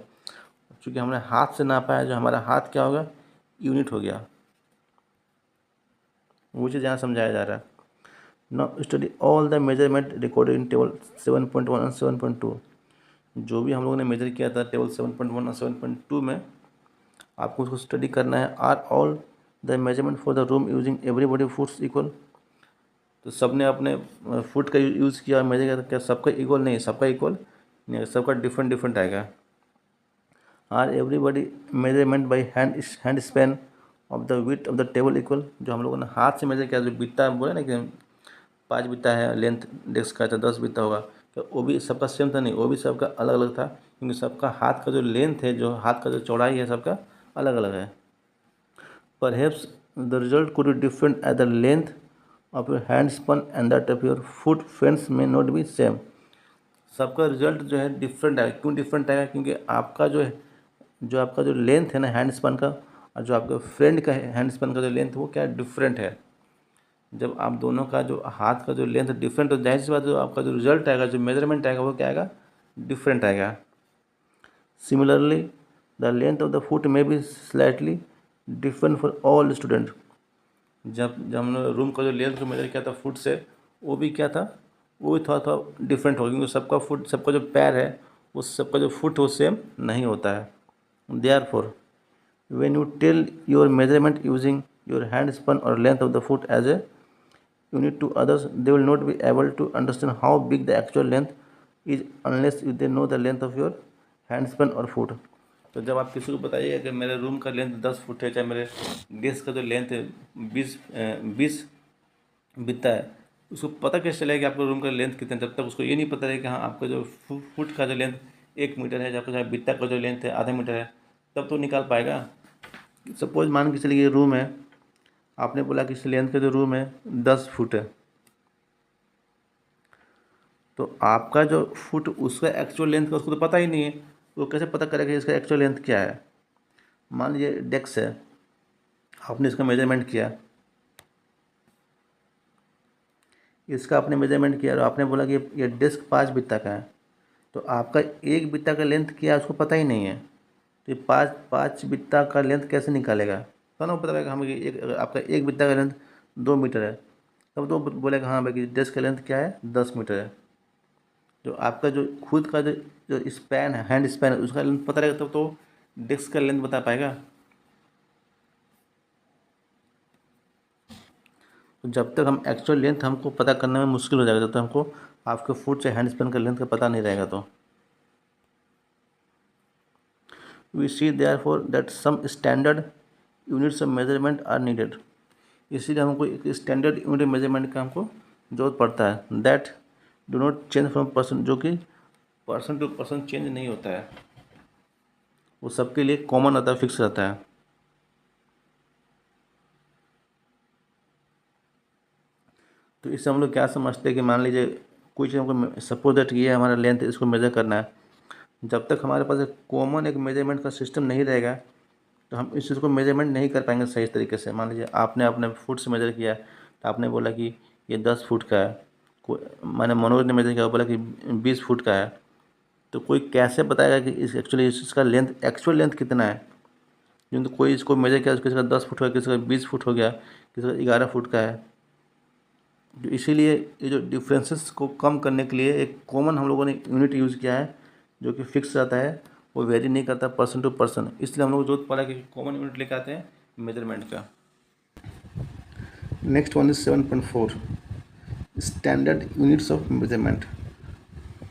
चूँकि हमने हाथ से नापा है, जो हमारा हाथ क्या होगा, यूनिट हो गया। वो चीज़ यहाँ समझाया जा रहा है। Now study all the measurement recorded in table 7.1 और 7.2। जो भी हम लोगों ने मेजर किया था टेबल 7.1 और 7.2 में, आपको उसको स्टडी करना है। Are all the measurement for the room using everybody foots equal. तो सब ने अपने फुट का यूज़ किया, मेजर किया, क्या सबका इक्वल नहीं है, सबका इक्वल नहीं, सबका डिफरेंट डिफरेंट आएगा। Are everybody measurement by hand span of the width of the table equal. जो हम लोगों ने हाथ से मेजर किया, जो बित्ता बोले ना कि 5 बित्ता है लेंथ डेस्क का, तो 10 बित्ता होगा, तो वो भी सबका सेम था नहीं, वो भी सबका अलग अलग था, क्योंकि सबका हाथ का जो लेंथ है, जो हाथ का जो चौड़ाई है, सबका अलग अलग है। Perhaps the result could be different at the length of your hand span and that of your foot friends may not be same. सबका रिजल्ट जो है डिफरेंट आएगा। क्यों डिफरेंट आएगा, क्योंकि आपका जो है, जो आपका जो लेंथ है ना हैंड स्पन का, और जो आपका फ्रेंड का हैंड स्पन का जो लेंथ, वो क्या डिफरेंट है। जब आप दोनों का जो हाथ का जो लेंथ डिफरेंट, तो जाहिर सी बात जो आपका जो रिजल्ट आएगा, जो मेजरमेंट आएगा, वो क्या आएगा, डिफरेंट आएगा। Similarly the length of the foot may be slightly different for all student. जब हमने रूम का जो लेंथ को मेजर किया था फुट से, वो भी क्या था, वो भी थोड़ा थोड़ा डिफरेंट होगा, क्योंकि सबका फुट, सबका जो पैर है, वो सबका जो फुट वो सेम नहीं होता है। Therefore when you tell your measurement using your hand span or length of the foot as a unit to others, they will not be able to understand how big the actual length is unless they know the length of your hand span or foot। तो जब आप किसी को बताइएगा कि मेरे room का length 10 foot है, चाहे मेरे डेस्क का जो लेंथ है 20 बित्ता है, उसको पता कैसे चलेगा कि आपका रूम का लेंथ कितना, जब तक उसको ये नहीं पता है कि हाँ आपका जो फुट का जो लेंथ 1 मीटर है, जब तक बित्ता का जो लेंथ है आधा मीटर है, तब तो निकाल पाएगा। सपोज मान के चलिए ये रूम है, आपने बोला कि इस लेंथ का जो रूम है 10 फुट है, तो आपका जो फुट उसका एक्चुअल लेंथ का उसको तो पता ही नहीं है, वो कैसे पता करेगा कि इसका एक्चुअल लेंथ क्या है। मान लीजिए डेस्क है, आपने इसका मेजरमेंट किया, इसका आपने मेजरमेंट किया और आपने बोला कि ये डेस्क 5 बित्ता का है, तो आपका 1 बित्ता का लेंथ क्या है उसको पता ही नहीं है, तो ये 5 बित्ता का लेंथ कैसे निकालेगा। तो ना पता लगेगा हमें कि आपका 1 बित्ता का लेंथ 2 मीटर है, तब तो बोलेगा हाँ भाई कि डेस्क का लेंथ क्या है 10 मीटर है। जो आपका जो खुद का जो स्पैन है, हैंड स्पैन है, उसका लेंथ पता रहेगा, तब तो डेस्क का लेंथ बता पाएगा। तो जब तक हम एक्चुअल लेंथ हमको पता करने में मुश्किल हो जाएगा, जब तक हमको आपके फुट से हैंड स्पैन का लेंथ का पता नहीं रहेगा। तो we see therefore that some standard units of measurement are needed. इसीलिए हमको एक स्टैंडर्ड यूनिट मेजरमेंट का हमको जरूरत पड़ता है। That do not change from person, जो कि पर्सन टू पर्सन चेंज नहीं होता है, वो सबके लिए कॉमन रहता है, फिक्स रहता है। तो इससे हम लोग क्या समझते हैं कि मान लीजिए कोई चीज़ हमको, सपोज दैट ये हमारा लेंथ, इसको मेजर करना है, जब तक हमारे पास एक कॉमन एक मेजरमेंट का सिस्टम नहीं रहेगा, तो हम इस चीज़ को मेजरमेंट नहीं कर पाएंगे सही तरीके से। मान लीजिए आपने अपने फुट से मेजर किया, तो आपने बोला कि ये 10 फुट का है, मैंने मनोज ने मेजर किया, बोला कि 20 फुट का है, तो कोई कैसे बताएगा कि इस एक्चुअली इसका लेंथ, एक्चुअल लेंथ कितना है। क्योंकि तो कोई इसको मेजर किया, किसी का 10 फुट का, किसी का 20 फुट हो गया, किसी का 11 फुट का है। तो इसीलिए ये जो डिफरेंसेस को कम करने के लिए एक कॉमन हम लोगों ने यूनिट यूज़ किया है, जो कि फिक्स रहता है, वो वेरी नहीं करता पर्सन टू पर्सन। इसलिए हम लोग को जरूरत पड़ा कि कॉमन यूनिट लेके आते हैं मेजरमेंट का। Next one is 7.4 standard units of measurement.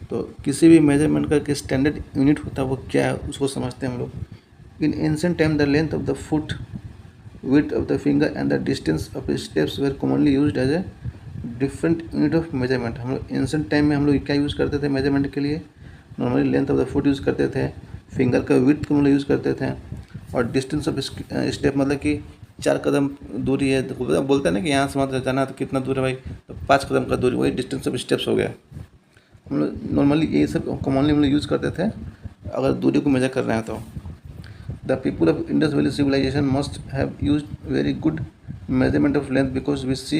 तो किसी भी मेजरमेंट का एक स्टैंडर्ड यूनिट होता है वो क्या है उसको समझते हैं हम लोग। इन ancient time the length of the foot, width of the finger and the distance of the steps were commonly used as a different unit of measurement। हम लोग एंशिएंट टाइम में हम लोग क्या यूज़ करते थे मेजरमेंट के लिए? Normally length of the foot use करते थे, फिंगर का विड्थ को हम लोग यूज़ करते थे, और डिस्टेंस ऑफ स्टेप मतलब कि 4 कदम दूरी है, तो बोलते हैं ना कि यहाँ से मत जाना तो कितना दूर है भाई, तो 5 कदम का दूरी, वही डिस्टेंस ऑफ स्टेप्स हो गया। हम लोग नॉर्मली ये सब कॉमनली हम लोग यूज़ करते थे अगर दूरी को मेजर कर रहे हैं तो। The people of Indus Valley civilization must have used very good measurement of length because we see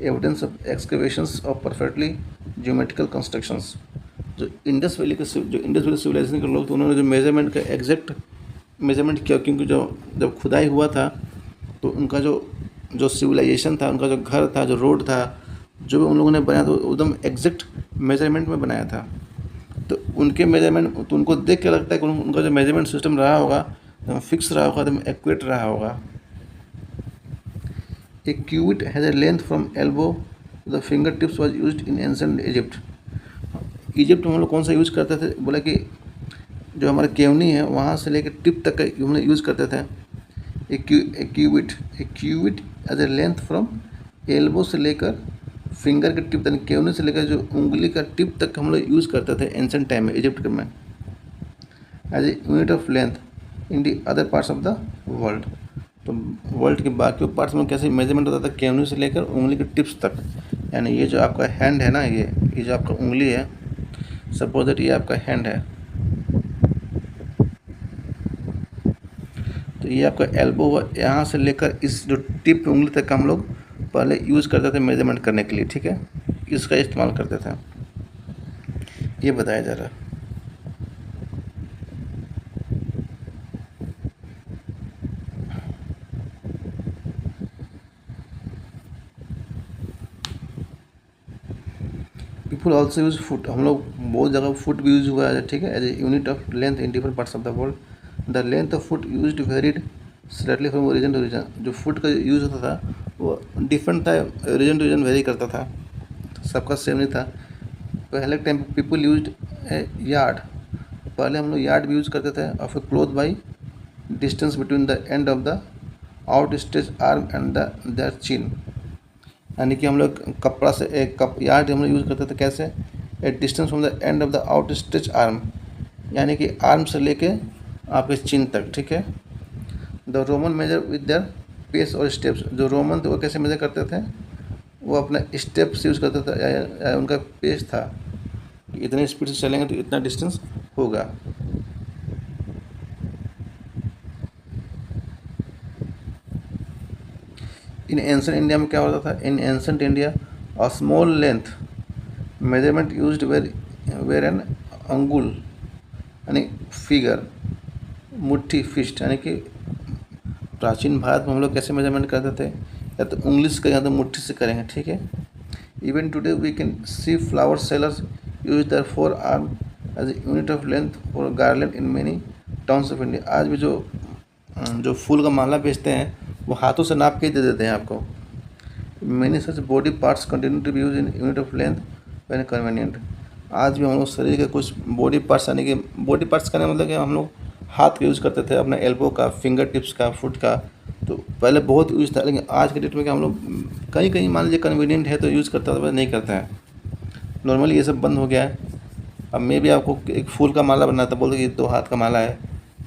evidence of excavations of perfectly geometrical constructions। जो इंडस वैली सिविलाइजेशन के लोग, तो उन्होंने जो मेजरमेंट का एग्जैक्ट मेजरमेंट किया, क्योंकि जब खुदाई हुआ था तो उनका जो सिविलाइजेशन था, उनका जो घर था, जो रोड था, जो भी उन लोगों ने बनाया तो एकदम एग्जैक्ट मेजरमेंट में बनाया था। तो उनके मेजरमेंट, तो उनको देख के लगता है कि उनका जो मेजरमेंट सिस्टम रहा होगा एकदम फिक्स रहा होगा, एकदम एक्यूरेट रहा होगा। A cubit has a length from elbow to the finger tips was use in ancient Egypt. Egypt में हम लोग कौन सा यूज़ करते थे? बोला कि जो हमारा केवनी है वहाँ से लेकर टिप तक का हम लोग यूज़ करते थे। A cubit as a length from elbow से लेकर फिंगर के टिप तक, केवनी से लेकर जो उंगली का टिप तक हम लोग यूज़ करते थे एंशिएंट टाइम में इजिप्ट में, as a unit of length in the other parts of the world. तो वर्ल्ड के बाकी पार्ट्स में कैसे मेजरमेंट होता था? केवनी से लेकर उंगली के टिप्स तक। यानी ये जो आपका हैंड है ना, ये जो आपका उंगली है, सपोज दैट ये आपका हैंड है, तो ये आपका एल्बो हुआ, यहाँ से लेकर इस जो टिप उंगली तक हम लोग पहले यूज़ करते थे मेजरमेंट करने के लिए, ठीक है, इसका इस्तेमाल करते थे, ये बताया जा रहा है। People also use foot. हम लोग बहुत जगह फुट भी यूज़ हुआ है, ठीक है, as a unit of length in different parts of the world. The length of foot used varied slightly from region to region. जो फुट का यूज़ होता था वो डिफरेंट था, रीजन टू रीजन वेरी करता था, सबका सेम नहीं था। पहले time people used a yard. पहले हम लोग यार्ड भी यूज़ करते थे, of a cloth by distance between the end of the out stretch arm and their chin. यानी कि हम लोग कपड़ा से एक यार्ड हम लोग यूज़ करते थे कैसे? ए distance from the end of the out stretch arm, यानी कि आर्म से लेके आपके चिन तक, ठीक है। The Roman measure with their pace और स्टेप्स। जो रोमन थे वो कैसे मेजर करते थे? वो अपना स्टेप्स यूज़ करते थे, या उनका पेस था कि इतने स्पीड से चलेंगे तो इतना डिस्टेंस होगा। इन एंशिएंट इंडिया में क्या होता था? In ancient India a small length measurement used were an angul यानी फिगर, मुट्ठी फिस्ट, यानी कि प्राचीन भारत में हम लोग कैसे मेजरमेंट करते थे? या तो उंगली से करें या तो मुट्ठी से करेंगे, ठीक है। Even today we can see flower sellers use their forearm as a unit of length for garland in many towns of India. आज भी जो फूल का माला बेचते हैं वो हाथों से नाप के ही दे देते हैं आपको। Many such body parts continue to be use in unit of length when convenient. आज भी हम लोग शरीर के कुछ बॉडी पार्ट्स, यानी कि बॉडी पार्ट्स का मतलब कि हम लोग हाथ का यूज़ करते थे, अपना एल्बो का, फिंगर टिप्स का, फुट का, तो पहले बहुत यूज़ था। लेकिन आज के डेट में क्या हम लोग कहीं कहीं मान लीजिए कन्वीनियंट है तो यूज़ करता है, नहीं करता है। नॉर्मली ये सब बंद हो गया है। अब मैं भी आपको एक फूल का माला बनाता, बोलते कि 2 हाथ का माला है,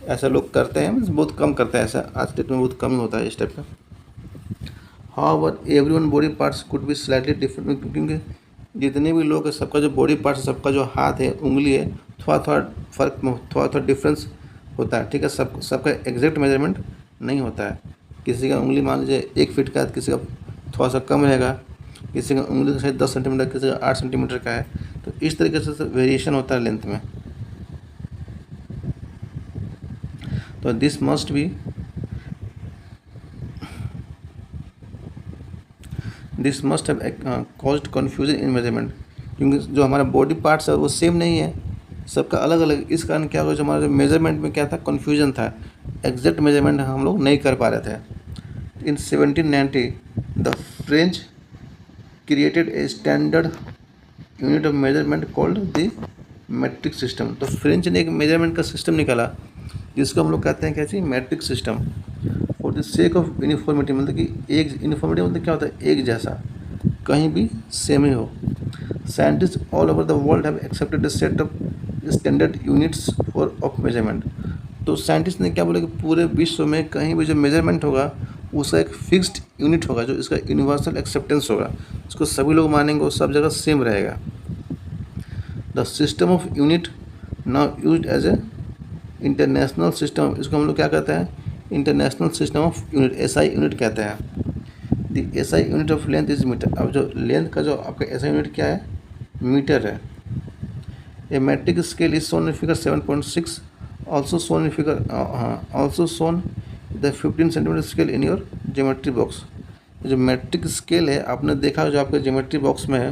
ऐसा लोग करते हैं, बहुत कम करते हैं ऐसा, आज डेट में बहुत कम ही होता है इस टाइप का। However everyone body parts could be slightly different, क्योंकि जितने भी लोग हैं सबका जो बॉडी पार्ट्स, सबका जो हाथ है, उंगली है, थोड़ा थोड़ा फर्क, थोड़ा थोड़ा डिफरेंस होता है, ठीक है। सबका एग्जैक्ट मेजरमेंट नहीं होता है। किसी का उंगली मान लीजिए 1 फीट का है, किसी का थोड़ा सा कम रहेगा, किसी का उंगली का शायद 10 सेंटीमीटर, किसी का 8 सेंटीमीटर का है, तो इस तरीके से वेरिएशन होता है लेंथ में। तो this must have caused confusion in measurement, क्योंकि जो हमारा बॉडी पार्ट्स है वो सेम नहीं है, सबका अलग अलग। इस कारण क्या हुआ, जो हमारे मेजरमेंट में क्या था, कन्फ्यूजन था, एग्जैक्ट मेजरमेंट हम लोग नहीं कर पा रहे थे। इन 1790 the French created a standard unit of measurement called the matric system. तो फ्रेंच ने एक मेजरमेंट का सिस्टम निकाला जिसको हम लोग कहते हैं क्या चीज़, metric system. For the sake of uniformity, मतलब कि एक यूनिफॉर्मिटी मतलब क्या होता है, एक जैसा, कहीं भी सेम ही हो। Scientist all over the world have accepted the set of standard units for of measurement. तो साइंटिस्ट ने क्या बोला कि पूरे विश्व में कहीं भी जो मेजरमेंट होगा उसका एक फिक्स्ड यूनिट होगा, जो इसका यूनिवर्सल एक्सेप्टेंस होगा, इसको सभी लोग मानेंगे और सब जगह सेम रहेगा। The system of unit now use as a international system, इसको हम लोग क्या कहते हैं, international system of unit, SI unit कहते हैं। The SI unit of length is metre. अब जो लेंथ का जो आपका एसआई यूनिट क्या है, मीटर है। A metric scale is shown in figure 7.6, also shown in figure also shown the 15 centimetre scale in your geometry box. जो metric scale है आपने देखा जो आपके ज्योमेट्री बॉक्स में है,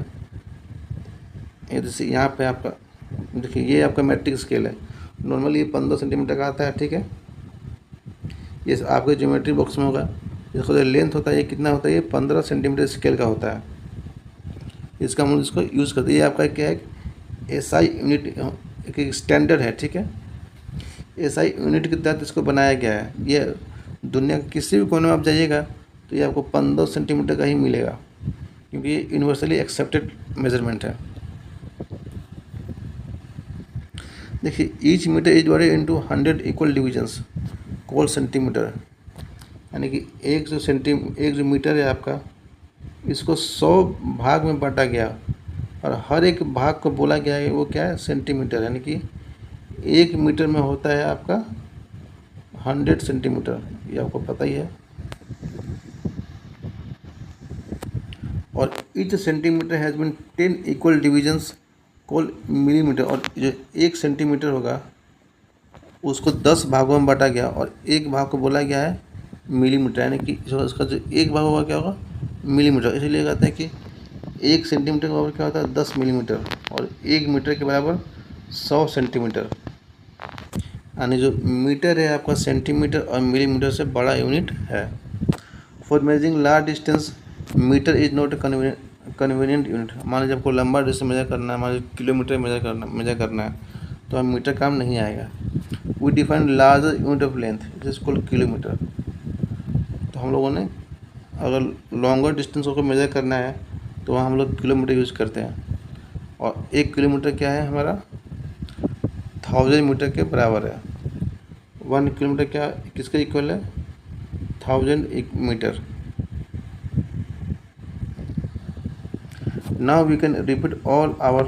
ये जैसे यहाँ पे आपका देखिए ये आपका मैट्रिक स्केल है। नॉर्मली ये 15 सेंटीमीटर का आता है, ठीक है, ये आपके ज्योमेट्री बॉक्स में होगा। इसका जो लेंथ होता है ये कितना होता है, ये 15 सेंटीमीटर स्केल का होता है। इसका हम इसको यूज़ करते हैं। ये आपका क्या है, एसआई यूनिट एक स्टैंडर्ड है, ठीक है। एसआई यूनिट के तहत इसको बनाया गया है। ये दुनिया के किसी भी कोने में आप जाइएगा तो ये आपको 15 सेंटीमीटर का ही मिलेगा, क्योंकि ये यूनिवर्सली एक्सेप्टेड मेजरमेंट है। देखिए each metre is divided into 100 equal divisions called centimetre, यानी कि एक जो मीटर है आपका, इसको 100 भाग में बांटा गया और हर एक भाग को बोला गया है वो क्या है, सेंटीमीटर। यानी कि एक मीटर में होता है आपका 100 सेंटीमीटर, ये आपको पता ही है। और each centimetre has been 10 equal divisions called millimetre. और जो एक सेंटीमीटर होगा उसको 10 भागों में बांटा गया और एक भाग को बोला गया है मिलीमीटर, यानी कि उसका जो एक भाग होगा क्या होगा, मिलीमीटर। इसलिए कहते हैं कि एक सेंटीमीटर के बराबर क्या होता है, 10 मिलीमीटर, और एक मीटर के बराबर 100 सेंटीमीटर। यानी जो मीटर है आपका सेंटीमीटर और मिलीमीटर से बड़ा यूनिट है। For measuring large distance metre is not convenient unit. मान लीजिए आपको लंबा डिस्टेंस मेजर करना है, मान लीजिए किलोमीटर मेजर करना है, तो हम मीटर काम नहीं आएगा। We define larger unit of length it is called kilometre. तो हम लोगों ने अगर लॉन्गर डिस्टेंस को मेजर करना है तो वहाँ हम लोग किलोमीटर यूज़ करते हैं। और 1 किलोमीटर क्या है हमारा, 1000 मीटर के बराबर है। 1 किलोमीटर क्या किसके इक्वल है, 1000 metre. Now we can repeat all our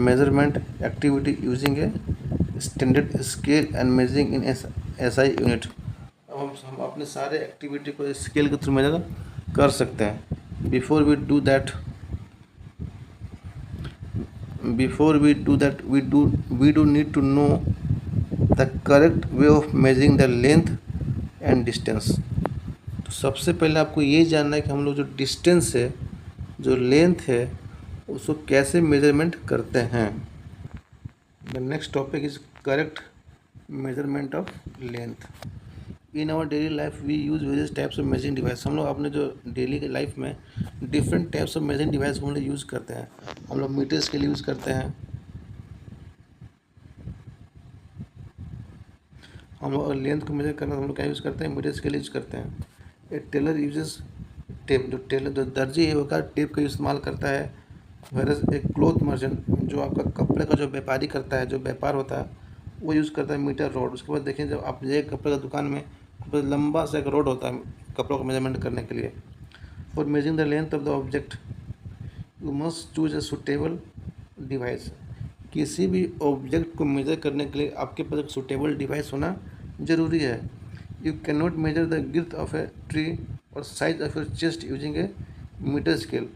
measurement activity using a standard scale and measuring in SI unit। अब हम अपने सारे एक्टिविटी को स्केल के थ्रू मेजर कर सकते हैं। Before we do that we do need to know the correct way of measuring the length and distance। तो सबसे पहले आपको ये जानना है कि हम लोग जो डिस्टेंस है, जो लेंथ है, उसको कैसे मेजरमेंट करते हैं। The next topic is correct measurement of length. In our daily life we use various types of measuring device. हम लोग अपने जो डेली के लाइफ में different types of measuring device को हम लोग यूज़ करते हैं। हम लोग मीटर्स के लिए यूज़ करते हैं, हम लोग लेंथ को मेजर करना हम लोग क्या यूज़ करते हैं, मीटर्स के लिए यूज़ करते हैं। ए टेलर यूजेस टेप, जो दर्जी है वो क्या टेप का इस्तेमाल करता है। वैरस एक क्लॉथ मर्चेंट, जो आपका कपड़े का जो व्यापारी करता है, जो व्यापार होता है, वो यूज़ करता है मीटर रॉड। उसके बाद देखें जब आप जाइए कपड़े का दुकान में, तो लंबा सा एक रोड होता है कपड़ों को मेजरमेंट करने के लिए। For measuring the length of the object you must choose a suitable device. किसी भी ऑब्जेक्ट को मेजर करने के लिए आपके पास एक सुटेबल डिवाइस होना ज़रूरी है। You can not measure the girth of a tree और size of your chest using a metre scale.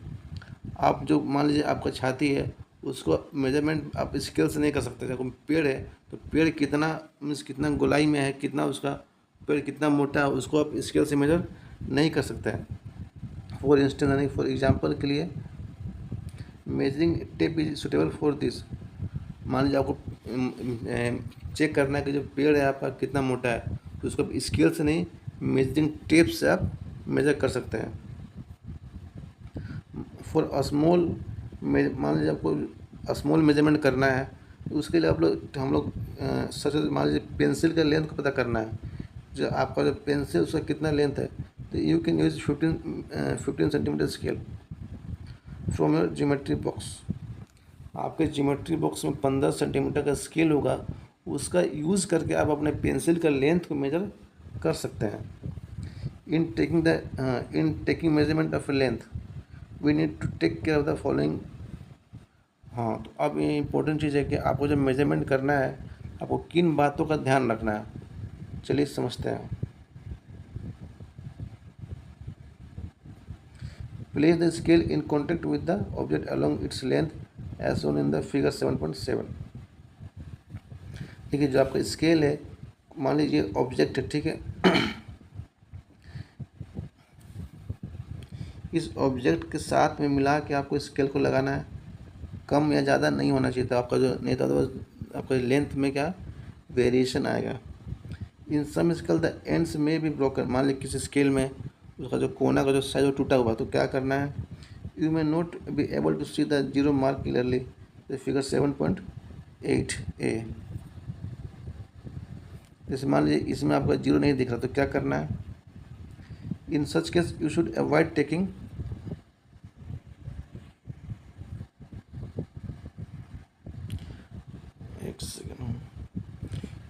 आप जो मान लीजिए आपका छाती है, उसको मेजरमेंट आप स्केल से नहीं कर सकते। जब पेड़ है तो पेड़ कितना मीन्स कितना गोलाई में है, कितना उसका पेड़ कितना मोटा है, उसको आप स्केल से मेजर नहीं कर सकते हैं। फॉर इंस्टेंस यानी फॉर एग्जांपल के लिए measuring tape is suitable for this. मान लीजिए आपको चेक करना है कि जो पेड़ है आपका कितना मोटा है, तो उसको स्केल से नहीं मेजरिंग टेप से आप मेजर कर सकते हैं। फॉर स्मॉल मान लीजिए आपको स्मॉल मेजरमेंट करना है तो उसके लिए हम लोग सच मान लीजिए पेंसिल का लेंथ को पता करना है, जो आपका जो पेंसिल उसका कितना लेंथ है, तो you can use 15 centimetre scale from your geometry box. आपके ज्योमेट्री बॉक्स में 15 सेंटीमीटर का स्केल होगा, उसका यूज़ करके आप अपने पेंसिल का लेंथ को मेजर कर सकते हैं। In taking measurement of length we need to take care of the following. हाँ, तो अब ये इंपॉर्टेंट चीज़ है कि आपको जब मेजरमेंट करना है आपको किन बातों का ध्यान रखना है, चलिए समझते हैं। Place the scale in contact with the object along its length as shown in the figure 7.7। देखिए जो आपका स्केल है, मान लीजिए ऑब्जेक्ट है, ठीक है। इस ऑब्जेक्ट के साथ में मिला के आपको स्केल को लगाना है, कम या ज़्यादा नहीं होना चाहिए था आपका, जो नहीं था तो आपका लेंथ में क्या वेरिएशन आएगा। इन सम स्केल द एंड्स में भी ब्रोकन, मान लीजिए किसी स्केल में उसका जो कोना का जो साइज टूटा हुआ, तो क्या करना है, you may not be able to see the zero mark clearly, the figure 7.8a। जैसे मान लीजिए इसमें आपका जीरो नहीं दिख रहा, तो क्या करना है, in such case you should avoid taking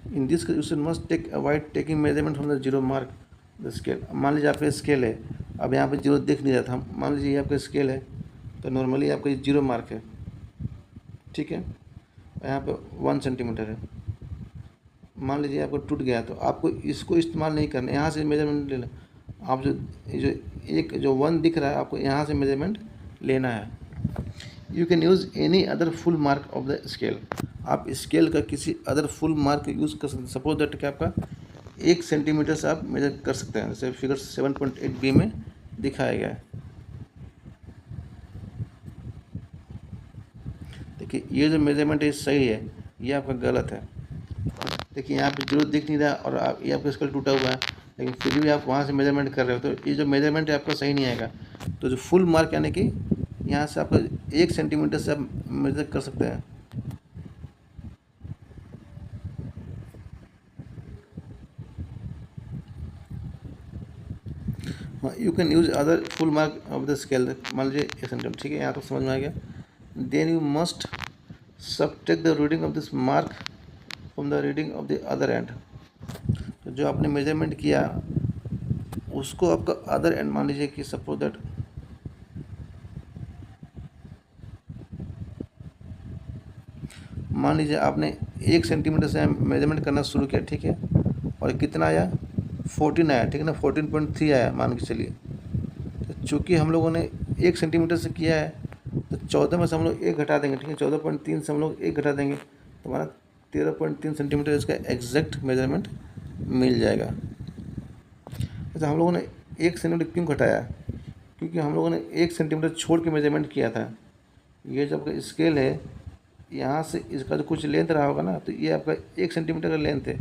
in this you should must avoid taking measurement from the zero mark the scale. मान लीजिए आपका स्केल है, अब यहाँ पे जीरो दिख नहीं रहा था, मान लीजिए ये आपका स्केल है तो नॉर्मली आपका ये जीरो मार्क है, ठीक है, यहाँ पे 1 सेंटीमीटर है। मान लीजिए आपको टूट गया तो आपको इसको इस्तेमाल नहीं करना, यहाँ से मेजरमेंट लेना। आप जो 1 दिख रहा है आपको यहाँ से मेजरमेंट लेना है। You can use any other full mark of the scale. आप स्केल का किसी अदर फुल मार्क यूज़ कर सकते हैं। सपोज दैट कि आपका 1 सेंटीमीटर से आप मेजर कर सकते हैं, जैसे फिगर 7.8b में दिखाया गया है। देखिए ये जो मेजरमेंट है सही है, ये आपका गलत है। देखिए यहाँ पे जीरो दिख नहीं रहा और ये आपका स्केल टूटा हुआ है, लेकिन फिर भी आप वहाँ से मेजरमेंट कर रहे हो, तो ये जो मेजरमेंट है आपका सही नहीं आएगा। तो जो फुल मार्क यानी कि यहाँ से आपका 1 सेंटीमीटर से आप मेजर कर सकते हैं। हाँ, you can use other full mark of the scale. मान लीजिए 1 सेंटीमीटर, ठीक है, यहाँ तक समझ में आ गया। Then you must subtract the reading of this mark from the reading of the other end. तो जो आपने मेजरमेंट किया उसको आपका अदर एंड, मान लीजिए कि सपोज दैट मान लीजिए आपने 1 सेंटीमीटर से मेजरमेंट करना शुरू किया, ठीक है, और कितना आया 14 आया, ठीक है ना, 14.3 आया मान के चलिए। तो चूँकि हम लोगों ने 1 सेंटीमीटर से किया है तो 14 में से हम लोग 1 घटा देंगे, ठीक है, 14.3 से हम लोग 1 घटा देंगे तो हमारा 13.3 सेंटीमीटर इसका एग्जैक्ट मेजरमेंट मिल जाएगा। अच्छा, हम लोगों ने 1 सेंटीमीटर क्यों घटाया, क्योंकि हम लोगों ने 1 सेंटीमीटर छोड़ के मेजरमेंट किया था। ये जो आपका स्केल है, यहाँ से इसका जो कुछ लेंथ रहा होगा ना, तो ये आपका 1 सेंटीमीटर का लेंथ है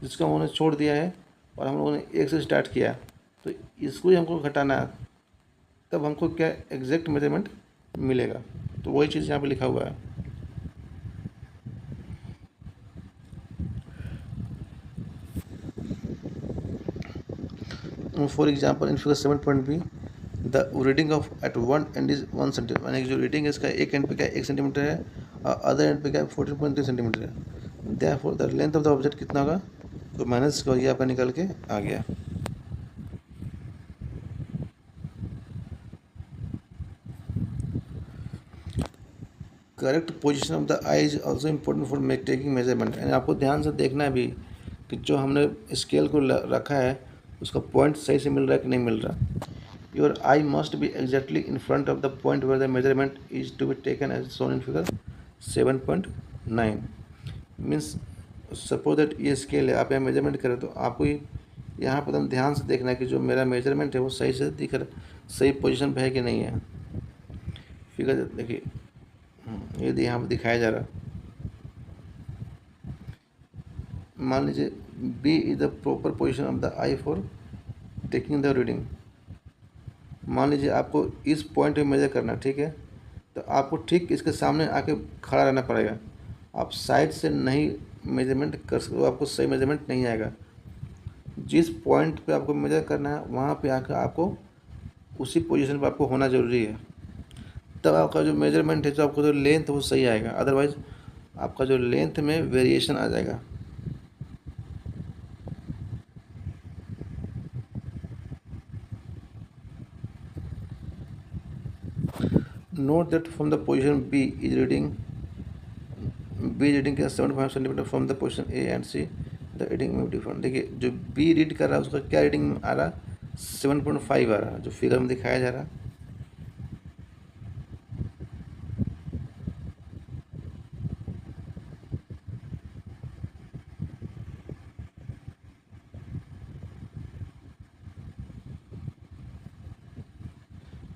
जिसको हम लोगों ने छोड़ दिया है और हम लोगों ने 1 से स्टार्ट किया, तो इसको ही हमको घटाना है, तब हमको क्या एग्जैक्ट मेजरमेंट मिलेगा। तो वही चीज़ यहाँ पे लिखा हुआ है। For example in figure 7.b the reading of at one end is 1 centimetre, यानी कि जो रीडिंग है इसका एक एंड पे क्या 1 सेंटीमीटर है और अदर एंड पे क्या 14.3 सेंटीमीटर है। Therefore the length of the object कितना होगा, तो माइनस का ये आपका निकल के आ गया। Correct position of the I is also important for taking measurement. यानी आपको ध्यान से देखना है भी कि जो हमने स्केल को रखा है उसका पॉइंट सही से मिल रहा है कि नहीं मिल रहा। Your eye must be exactly in front of the point where the measurement is to be taken as shown in figure 7.9। Means suppose that ये स्केल है, आप यहाँ मेजरमेंट करें तो आपको यहाँ पर एकदम ध्यान से देखना है कि जो मेरा मेजरमेंट है वो सही से दिख रहा, सही पोजीशन पे है कि नहीं है। फिगर देखिए ये यहाँ पर दिखाया जा रहा, मान लीजिए B is the proper position of the eye for taking the reading. मान लीजिए आपको इस पॉइंट पे मेजर करना है, ठीक है, तो आपको ठीक इसके सामने आके खड़ा रहना पड़ेगा। आप साइड से नहीं मेजरमेंट कर सकते, आपको सही मेजरमेंट नहीं आएगा। जिस पॉइंट पे आपको मेजर करना है वहाँ पे आकर आपको उसी पोजीशन पे आपको होना ज़रूरी है, तब आपका जो मेजरमेंट है, जो आपको जो लेंथ है वो सही आएगा। अदरवाइज़ आपका जो लेंथ में वेरिएशन आ जाएगा। Note that from the position B is reading 75 centimetre from the position A and C, the reading में डिफरेंट। देखिए जो B रीड कर रहा है उसका क्या रीडिंग आ रहा है, 7.5 आ रहा है, जो फिगर में दिखाया जा रहा है।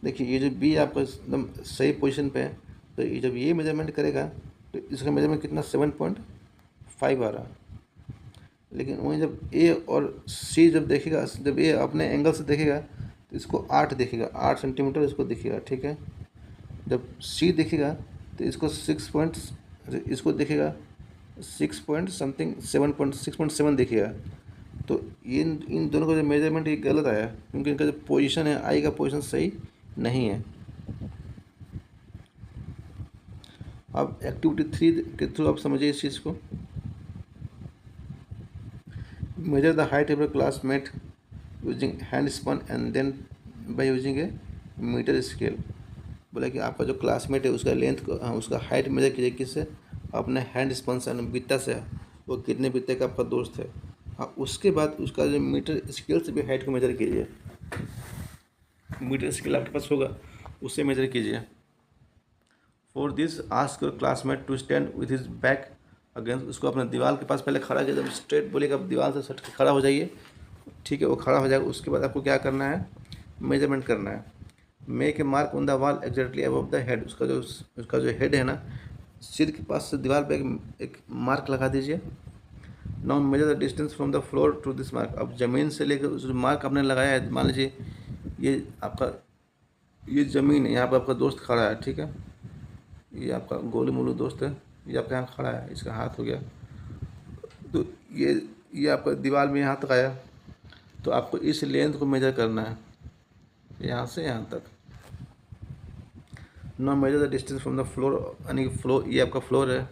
देखिए ये जो B आपका एकदम सही पोजीशन पे है, तो ये जब ये मेजरमेंट करेगा तो इसका मेजरमेंट कितना 7.5 आ रहा है। लेकिन वहीं जब A और C जब देखेगा, जब A अपने एंगल से देखेगा तो इसको 8 देखेगा, 8 सेंटीमीटर इसको दिखेगा, ठीक है। जब C देखेगा तो इसको इसको देखेगा 6 पॉइंट समथिंग 6.7 देखेगा। तो इन दोनों का जो मेजरमेंट ये गलत आया, क्योंकि इनका जो पोजीशन है, आई का पोजीशन सही नहीं है। अब एक्टिविटी 3 के थ्रू आप समझिए इस चीज़ को। Measure the height of your classmate using hand span and then by using a metre scale. बोला कि आपका जो क्लासमेट है उसका लेंथ को, उसका हाइट मेजर कीजिए किससे, अपने हैंड स्पन से, बित्ता से। वो कितने बित्ते का आपका दोस्त है। हाँ, उसके बाद उसका जो मीटर स्केल से भी हाइट को मेजर कीजिए। मीटर स्केल आपके पास होगा, उससे मेजर कीजिए। For this ask your classmate to stand with his back against. उसको अपने दीवार के पास पहले खड़ा कीजिए, जब स्ट्रेट बोलेगा दीवार से सट के खड़ा हो जाइए, ठीक है। वो खड़ा हो जाएगा, उसके बाद आपको क्या करना है, मेजरमेंट करना है। Make a mark on the wall exactly above the head. उसका जो हेड है ना, सिर के पास से दीवार पे एक मार्क लगा दीजिए। Now measure the distance from the floor to this mark. अब ज़मीन से लेकर उस मार्क आपने लगाया है, मान लीजिए ये ज़मीन है, यहाँ पर आपका दोस्त खड़ा है, ठीक है। ये आपका गोलू मोलू दोस्त है, ये आपके यहाँ खड़ा है, इसका हाथ हो गया, तो ये आपका दीवार में यहाँ तक आया, तो आपको इस लेंथ को मेजर करना है, यहाँ से यहाँ तक। Now measure the distance from the floor, यानी फ्लोर, ये आपका फ्लोर है,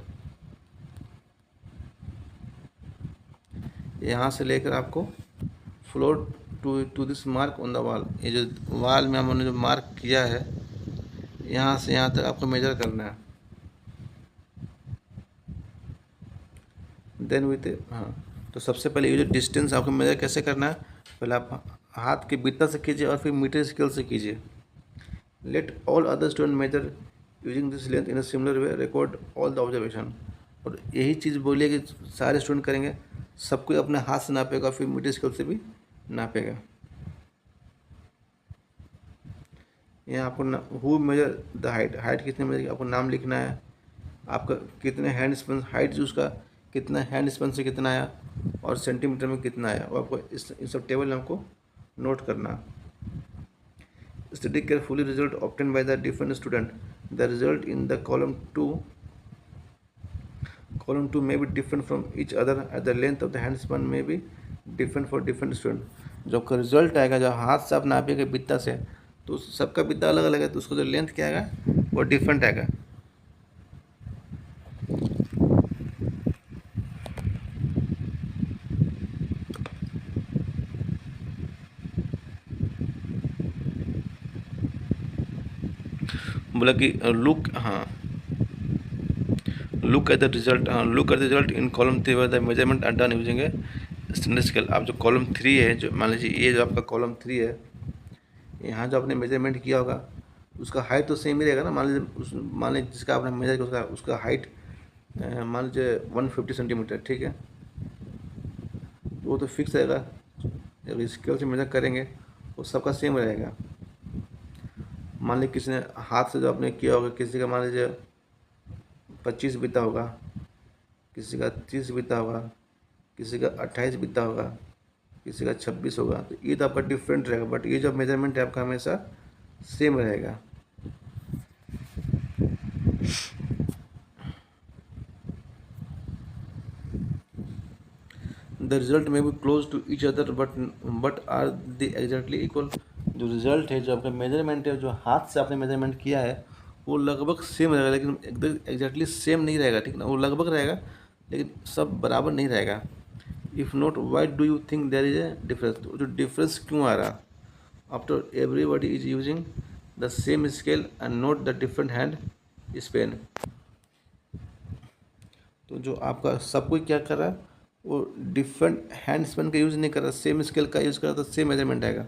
यहाँ से लेकर आपको floor to this mark on the wall. ये जो वॉल में हमने जो मार्क किया है, यहाँ से यहाँ तक आपको मेजर करना है। देन विथ, हाँ, तो सबसे पहले ये जो डिस्टेंस आपको मेजर कैसे करना है, पहले आप हाथ के बित्ता से कीजिए और फिर मीटर स्केल से कीजिए। Let all other student measure using this length in a similar way, record all the observation. और यही चीज़ बोलिए कि सारे स्टूडेंट करेंगे, सबको अपने हाथ से नापेगा, फिर मीटर स्केल से भी नापेगा। यहाँ आपको who major the height, height कितने मेजर, आपको नाम लिखना है, आपका कितने हैंड स्पन, हाइट जो उसका कितना हैंड स्पन से कितना आया और सेंटीमीटर में कितना आया, और आपको इन सब टेबल में आपको नोट करना। Study carefully result obtain by the different student. The result in the column to may be different from each other at the length of the hand span may be different for different student। जो result आएगा, जो हाथ से आप नापेंगे बित्ता से, तो सबका बित्ता अलग अलग है, तो उसको जो लेंथ क्या आएगा वो डिफरेंट आएगा। बोला कि लुक, हाँ, look at the result in column 3 the measurement are done using a standard scale. आप जो कॉलम 3 है, जो मान लीजिए ये जो आपका कॉलम 3 है, यहाँ जो आपने मेजरमेंट किया होगा उसका हाइट तो सेम ही रहेगा ना। मान लीजिए जिसका आपने मेजर किया उसका हाइट मान लीजिए 150 सेंटीमीटर, ठीक है, तो वो तो फिक्स रहेगा। जब स्केल से मेजर करेंगे वो सबका सेम रहेगा। मान लीजिए किसी ने हाथ से जो आपने किया होगा, किसी का मान लीजिए 25 बिता होगा, किसी का 30 बिता होगा, किसी का 28 बिता होगा, किसी का 26 होगा, तो ये तो आपका डिफरेंट रहेगा। बट ये जो मेजरमेंट है आपका हमेशा सेम रहेगा। The result may be close to each other but are the exactly equal. जो रिजल्ट है, जो आपका मेजरमेंट है, जो हाथ से आपने मेजरमेंट किया है, वो लगभग सेम रहेगा, लेकिन एकदम एग्जैक्टली सेम नहीं रहेगा, ठीक ना। वो लगभग रहेगा लेकिन सब बराबर नहीं रहेगा। If not, why do you think there is a difference? जो डिफरेंस क्यों आ रहा? After everybody is using the same scale and not the different hand span. तो जो आपका सब कोई क्या कर रहा है, वो डिफरेंट हैंड स्पेन का यूज़ नहीं कर रहा, सेम स्केल का यूज़ कर रहा, तो सेम मेजरमेंट आएगा।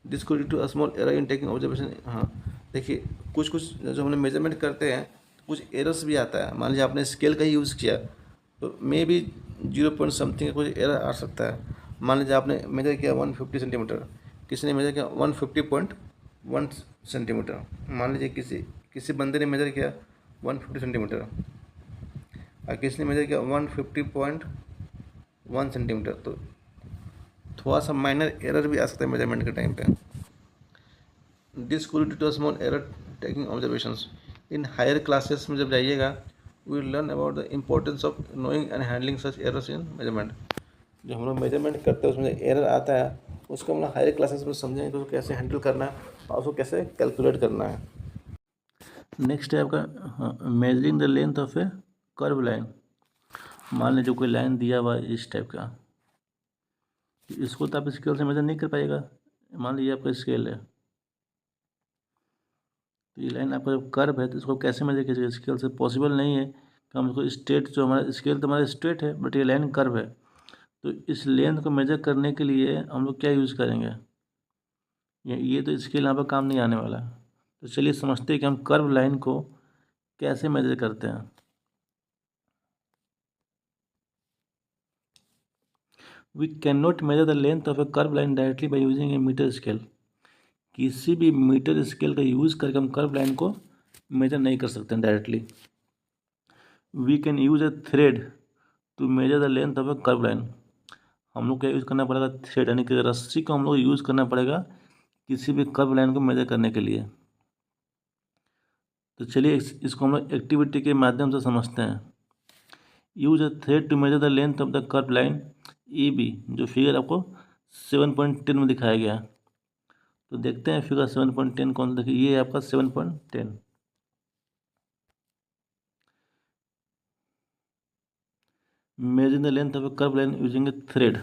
This could due to a small error in taking observation. हाँ, देखिए कुछ कुछ जो हमने मेजरमेंट करते हैं, कुछ एरर्स भी आता है। मान लीजिए आपने स्केल का ही यूज़ किया, तो मे बी 0 पॉइंट समथिंग का कुछ एरर आ सकता है। मान लीजिए आपने मेजर किया 150 सेंटीमीटर, किसी ने मेजर किया 150.1 सेंटीमीटर। मान लीजिए किसी किसी बंदे ने मेजर किया 150 सेंटीमीटर और किसी ने मेजर किया 150.1 सेंटीमीटर। तो थोड़ा सा माइनर एरर भी आ सकता है मेजरमेंट के टाइम पे। This could due to small error taking observations. In higher classes में जब जाइएगा, we learn about the importance of knowing and handling such errors in measurement. जो हम लोग मेजरमेंट करते हैं उसमें एरर आता है, उसको हम लोग हायर क्लासेस में समझेंगे कि उसको कैसे हैंडल करना है और उसको कैसे कैलकुलेट करना है। नेक्स्ट है आपका measuring the length of a curve line. मान लीजिए कोई लाइन दिया हुआ है इस टाइप का, इसको तो आप स्केल से मेजर नहीं कर पाएगा। मान लीजिए आपका स्केल है, तो ये लाइन आपका जब कर्व है तो इसको कैसे मेजर कीजिएगा? स्केल से पॉसिबल नहीं है कि हम इसको स्ट्रेट, जो हमारा स्केल तो हमारा स्ट्रेट है बट ये लाइन कर्व है, तो इस लेंथ को मेजर करने के लिए हम लोग क्या यूज़ करेंगे? ये तो स्केल यहाँ पर काम नहीं आने वाला। तो चलिए समझते हैं कि हम कर्व लाइन को कैसे मेजर करते हैं। We can not measure the length of a curve line directly by using a metre scale. किसी भी मीटर स्केल का यूज़ करके हम कर्व लाइन को मेजर नहीं कर सकते हैं directly. We can use a thread to measure the length of a curve line. हम लोग क्या यूज़ करना पड़ेगा? थ्रेड, यानी कि रस्सी को हम लोग यूज़ करना पड़ेगा किसी भी कर्व लाइन को मेजर करने के लिए। तो चलिए इसको हम लोग एक्टिविटी के माध्यम से समझते हैं। Use a thread to measure the length of the curve line E B, जो फिगर आपको 7.10 में दिखाया गया है। तो देखते हैं फिगर 7.10 कौन सा। देखिए ये है आपका 7.10। Measuring the length of a curve line using A thread.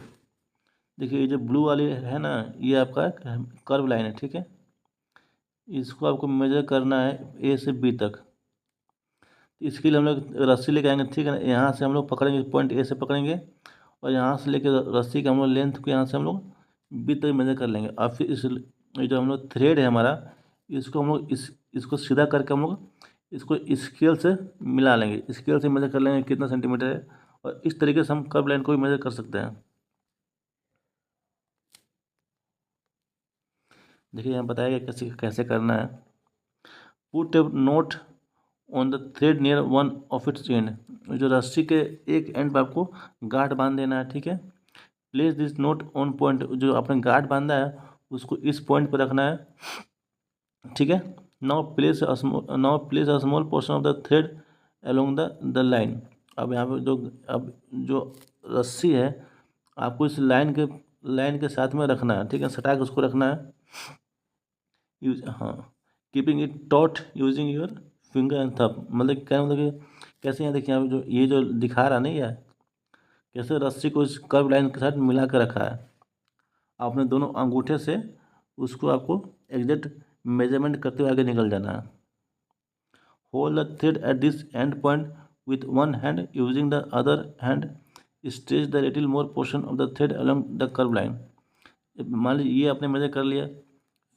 देखिए ये जो ब्लू वाली है ना, ये आपका कर्व लाइन है, ठीक है। इसको आपको मेजर करना है ए से बी तक। इसके लिए हम लोग रस्सी लेके आएंगे, ठीक है ना। यहाँ से हम लोग पकड़ेंगे, पॉइंट ए से पकड़ेंगे और यहाँ से लेके रस्सी के हम लोग लेंथ को यहाँ से हम लोग बी तक मेजर कर लेंगे। और फिर इस ये जो हम लोग थ्रेड है हमारा, इसको हम लोग इसको सीधा करके हम लोग इसको स्केल से मिला लेंगे। स्केल से मेजर कर लेंगे कितना सेंटीमीटर है, और इस तरीके से हम कर्व लाइन को भी मेजर कर सकते हैं। देखिए यहाँ बताया गया कैसे कैसे करना है। Put A note on the thread near one of its and. जो रस्सी के एक एंड पर आपको गांठ बांध देना है, ठीक है। Place this note on point, जो आपने गांठ बांधा है उसको इस पॉइंट पर रखना है, ठीक है। Now place a small portion of the thread along the line. अब यहाँ पे जो रस्सी है आपको इस लाइन के साथ में रखना है, ठीक है। सटा के उसको रखना है। यूज, हाँ, keeping it taught using your finger and thumb. मतलब क्या, मतलब कि कैसे, यहाँ देखिए यहाँ पे जो ये जो दिखा रहा नहीं है, कैसे रस्सी को इस कर्व लाइन के साथ मिला कर रखा है। आपने दोनों अंगूठे से उसको आपको एग्जैक्ट मेजरमेंट करते हुए आगे निकल जाना है। Hold the thread at this and point with one hand, using the other hand stretch the little more portion of the thread along the curve line. मान लीजिए ये आपने मेजर कर लिया,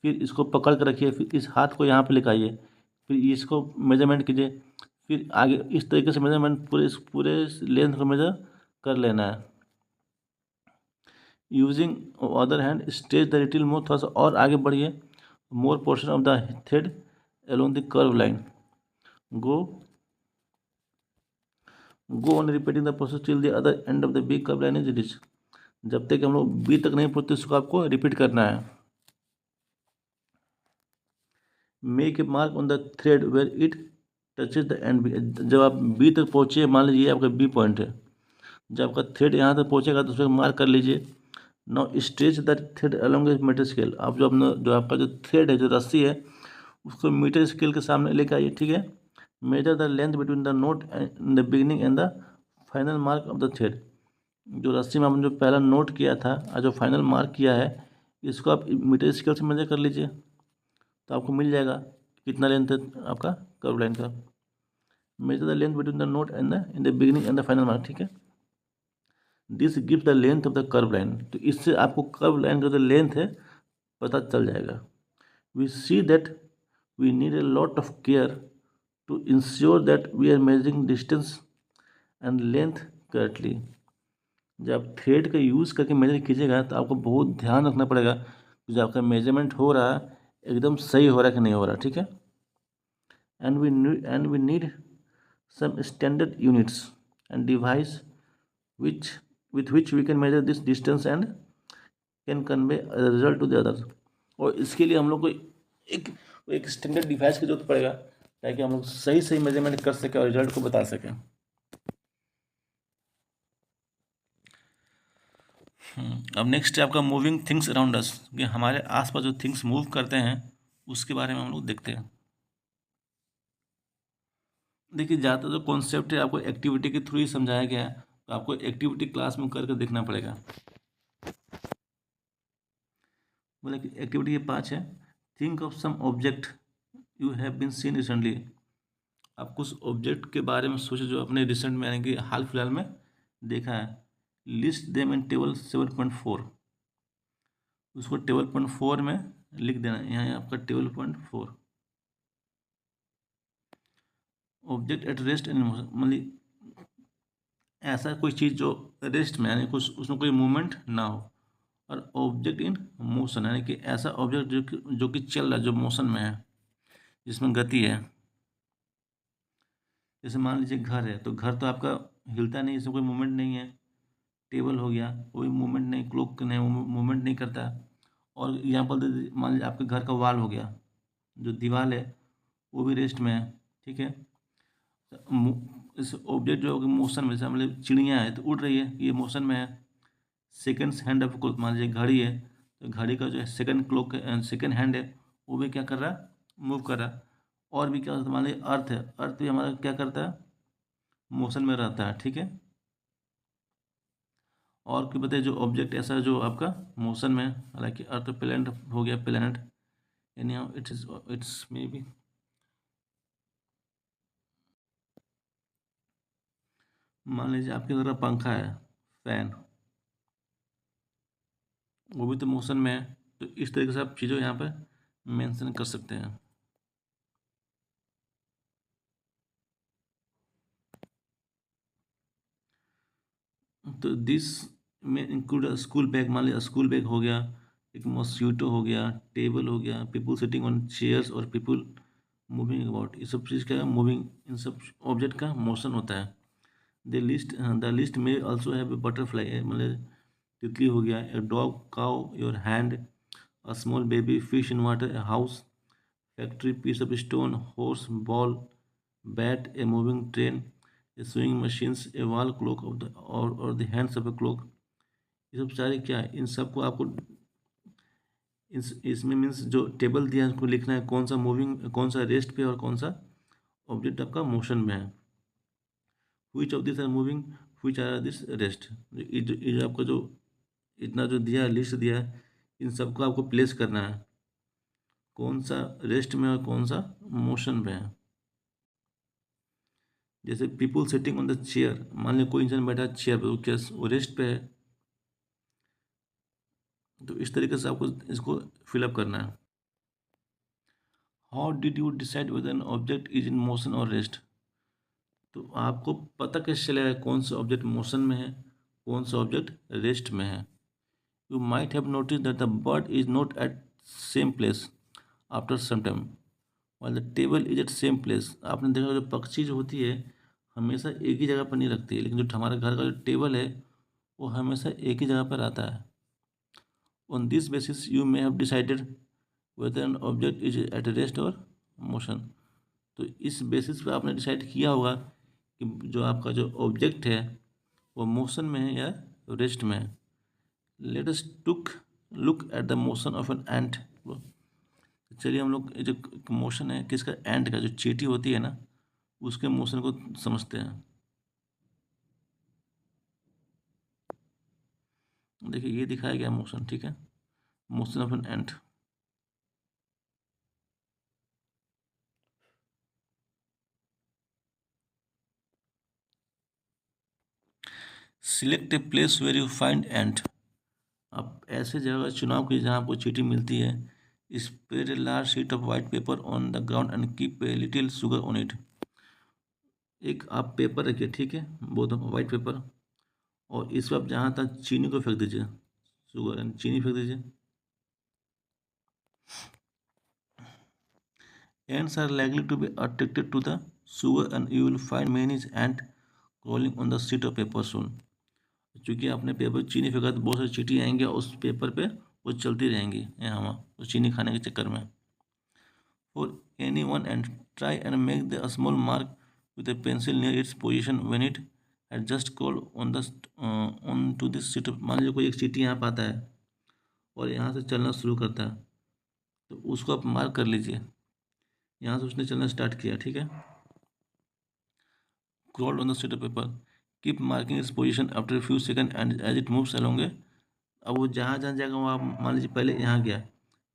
फिर इसको पकड़ कर रखिए, फिर इस हाथ को यहाँ पे लिखाइए, फिर इसको मेजरमेंट कीजिए, फिर आगे इस तरीके से मेजरमेंट पूरे लेंथ को मेजर कर लेना है। Using other hand stretch the little more, थोड़ा सा और आगे बढ़िए, more portion of the thread along the curve line. Go on repeating the process till the other end of the B curve line is reach. जब तक हम लोग B तक नहीं पहुँचते उसको आपको रिपीट करना है। Make a mark on the thread where it touches the end B. जब आप बी तक पहुँचे, मान लीजिए आपका बी पॉइंट है, जब आपका थ्रेड यहाँ तक पहुँचेगा तो उसको मार्क कर लीजिए। Now stretch the thread along a metre scale. आप जो आपका जो थ्रेड है, जो रस्सी है, उसको मीटर स्केल के सामने लेकर आइए, ठीक है। Major the length between the note in the beginning and the final mark of the thread. जो रस्सी में आपने जो पहला नोट किया था और जो फाइनल मार्क किया है, इसको आप मीटर स्केल से मेजर कर लीजिए, तो आपको मिल जाएगा कितना लेंथ है आपका कर्व लाइन का। Major the length between the note and the in the beginning and the final mark, ठीक है। This gives the length of the curve line. तो इससे आपको कर्व लाइन का जो लेंथ है पता चल जाएगा। We see that we need a lot of care to ensure that we are measuring distance and length correctly। जब आप थ्रेड का यूज़ करके मेजर कीजिएगा तो आपको बहुत ध्यान रखना पड़ेगा कि जो आपका मेजरमेंट हो रहा है एकदम सही हो रहा है कि नहीं हो रहा, ठीक है। And we need some standard units and device which with which we can measure this distance and can convey a result to the others। और इसके लिए हम लोग को एक एक स्टैंडर्ड डिवाइस की जरूरत पड़ेगा ताकि हम लोग सही सही मेजरमेंट कर सकें और रिजल्ट को बता सकें। अब नेक्स्ट है आपका मूविंग थिंग्स अराउंड अस, कि हमारे आसपास जो थिंग्स मूव करते हैं उसके बारे में हम लोग देखते हैं। देखिए, ज़्यादातर जो कॉन्सेप्ट है आपको एक्टिविटी के थ्रू ही समझाया गया है, तो आपको एक्टिविटी क्लास में करके देखना पड़ेगा। बोले कि एक्टिविटी ये 5 है। Think of some object you have been seen recently. आप कुछ ऑब्जेक्ट के बारे में सोचे जो अपने रिसेंट में यानी कि हाल फिलहाल में देखा है। List them in table 7.4। उसको टेबल 7.4 में लिख देना। यहाँ है आपका table 7.4। Object at rest and motion, मतलब ऐसा कोई चीज़ जो रेस्ट में यानी कुछ उसमें कोई मूवमेंट ना हो। और ऑब्जेक्ट इन मोशन यानी कि ऐसा ऑब्जेक्ट जो कि चल रहा है, जो मोशन में है, जिसमें गति है। जैसे मान लीजिए घर है, तो घर तो आपका हिलता नहीं, इसमें कोई मूवमेंट नहीं है। टेबल हो गया, कोई मूवमेंट नहीं, क्लॉक नहीं मूवमेंट नहीं करता। और एग्जाम्पल दे दीजिए, मान लीजिए आपके घर का वॉल हो गया, जो दीवार है वो भी रेस्ट में है, ठीक है। इस ऑब्जेक्ट जो मोशन में, जैसे मतलब चिड़िया है तो उड़ रही है, ये मोशन में है। सेकेंड्स हैंड ऑफ क्लॉक, मान लीजिए घड़ी है, तो घड़ी का जो है सेकेंड क्लॉक सेकेंड हैंड है, वो भी क्या कर रहा है, मूव कर रहा है। और भी क्या होता है, मान लीजिए अर्थ है, अर्थ भी हमारा क्या करता है, मोशन में रहता है, ठीक है। और क्या बताइए, जो ऑब्जेक्ट ऐसा जो आपका मोशन में है, हालांकि अर्थ प्लैनेट हो गया, planet any how it's may be. मान लीजिए आपके घर का पंखा है, फैन, वो भी तो मोशन में है। तो इस तरीके से आप चीज़ों यहाँ पर मेंशन कर सकते हैं। तो दिस में इंक्लूड स्कूल बैग, मान लीजिए स्कूल बैग हो गया, एक मॉस्किटो हो गया, टेबल हो गया, पीपल सिटिंग ऑन चेयर्स और पीपल मूविंग अबाउट। ये सब चीज़ क्या है, मूविंग, इन सब ऑब्जेक्ट का मोशन होता है। द लिस्ट में ऑल्सो हैव ए बटरफ्लाई, मतलब तितली हो गया, a dog, cow, your hand, a small baby, fish in water, a house, factory, piece of stone, horse, ball, bat, a moving train, a swing machines, a wall clock of the और the hands of a clock. ये सब सारे क्या है, इन सबको आपको इसमें means जो टेबल दिया है उसको लिखना है, कौन सा मूविंग, कौन सा रेस्ट पे और कौन सा ऑब्जेक्ट आपका मोशन में है। Which of this are moving, which are this rest. ये जो आपका जो इतना जो दिया है, लिस्ट दिया है, इन सबको आपको प्लेस करना है, कौन सा रेस्ट में और कौन सा मोशन में है। जैसे people sitting on the chair, मान लीजिए कोई इंसान बैठा है चेयर पे, वो क्या वो रेस्ट पे है। तो इस तरीके से आपको इसको फिलअप करना है। How did you decide whether an object is in motion और रेस्ट। तो आपको पता कैसे चलेगा कौन सा ऑब्जेक्ट मोशन में है, कौन सा ऑब्जेक्ट रेस्ट में है। You might have notice that the bird is not at same place after some time while the table is at same place. आपने देखा जो पक्षी जो होती है हमेशा एक ही जगह पर नहीं रखती है, लेकिन जो हमारे घर का जो टेबल है वो हमेशा एक ही जगह पर आता है। On this basis you may have decided whether an object is at rest or motion. तो इस बेसिस पे आपने डिसाइड किया होगा कि जो आपका जो ऑब्जेक्ट है वो मोशन में है या रेस्ट में है। Let us look at the motion of an एंट। चलिए हम लोग ये जो मोशन है किसका, एंट का, जो चींटी होती है ना, उसके मोशन को समझते हैं। देखिए ये दिखाया गया मोशन, ठीक है, motion of an ant. Select a place where you find ant. आप ऐसे जगह चुनाव कीजिए जहाँ आपको चींटी मिलती है। Spread a large sheet of white paper on the ground and keep a little sugar on it. एक आप पेपर रखिए, ठीक है, बहुत वाइट पेपर, और इस पर आप जहाँ तक चीनी को फेंक दीजिए, शुगर एंड चीनी फेंक दीजिए। Ants are likely to be attracted to the sugar and you will find many ants crawling on the sheet of paper soon। क्योंकि आपने पेपर चीनी फेंका तो बहुत सारी चींटी आएंगे और उस पेपर पे वो चलती रहेंगी यहाँ वहाँ उस चीनी खाने के चक्कर में। For any one ant, try and make a small mark with a pencil near its position when it had just crawled on to this sheet of। मान लीजिए कोई एक चींटी यहाँ पर आता है और यहाँ से चलना शुरू करता है, तो उसको आप मार्क कर लीजिए। यहाँ से उसने चलना स्टार्ट किया, ठीक है, crawled on the sheet of paper, keep marking its position after a few seconds and as it moves along a। अब वो जहाँ जहाँ जाएगा वहाँ मान लीजिए पहले यहाँ गया,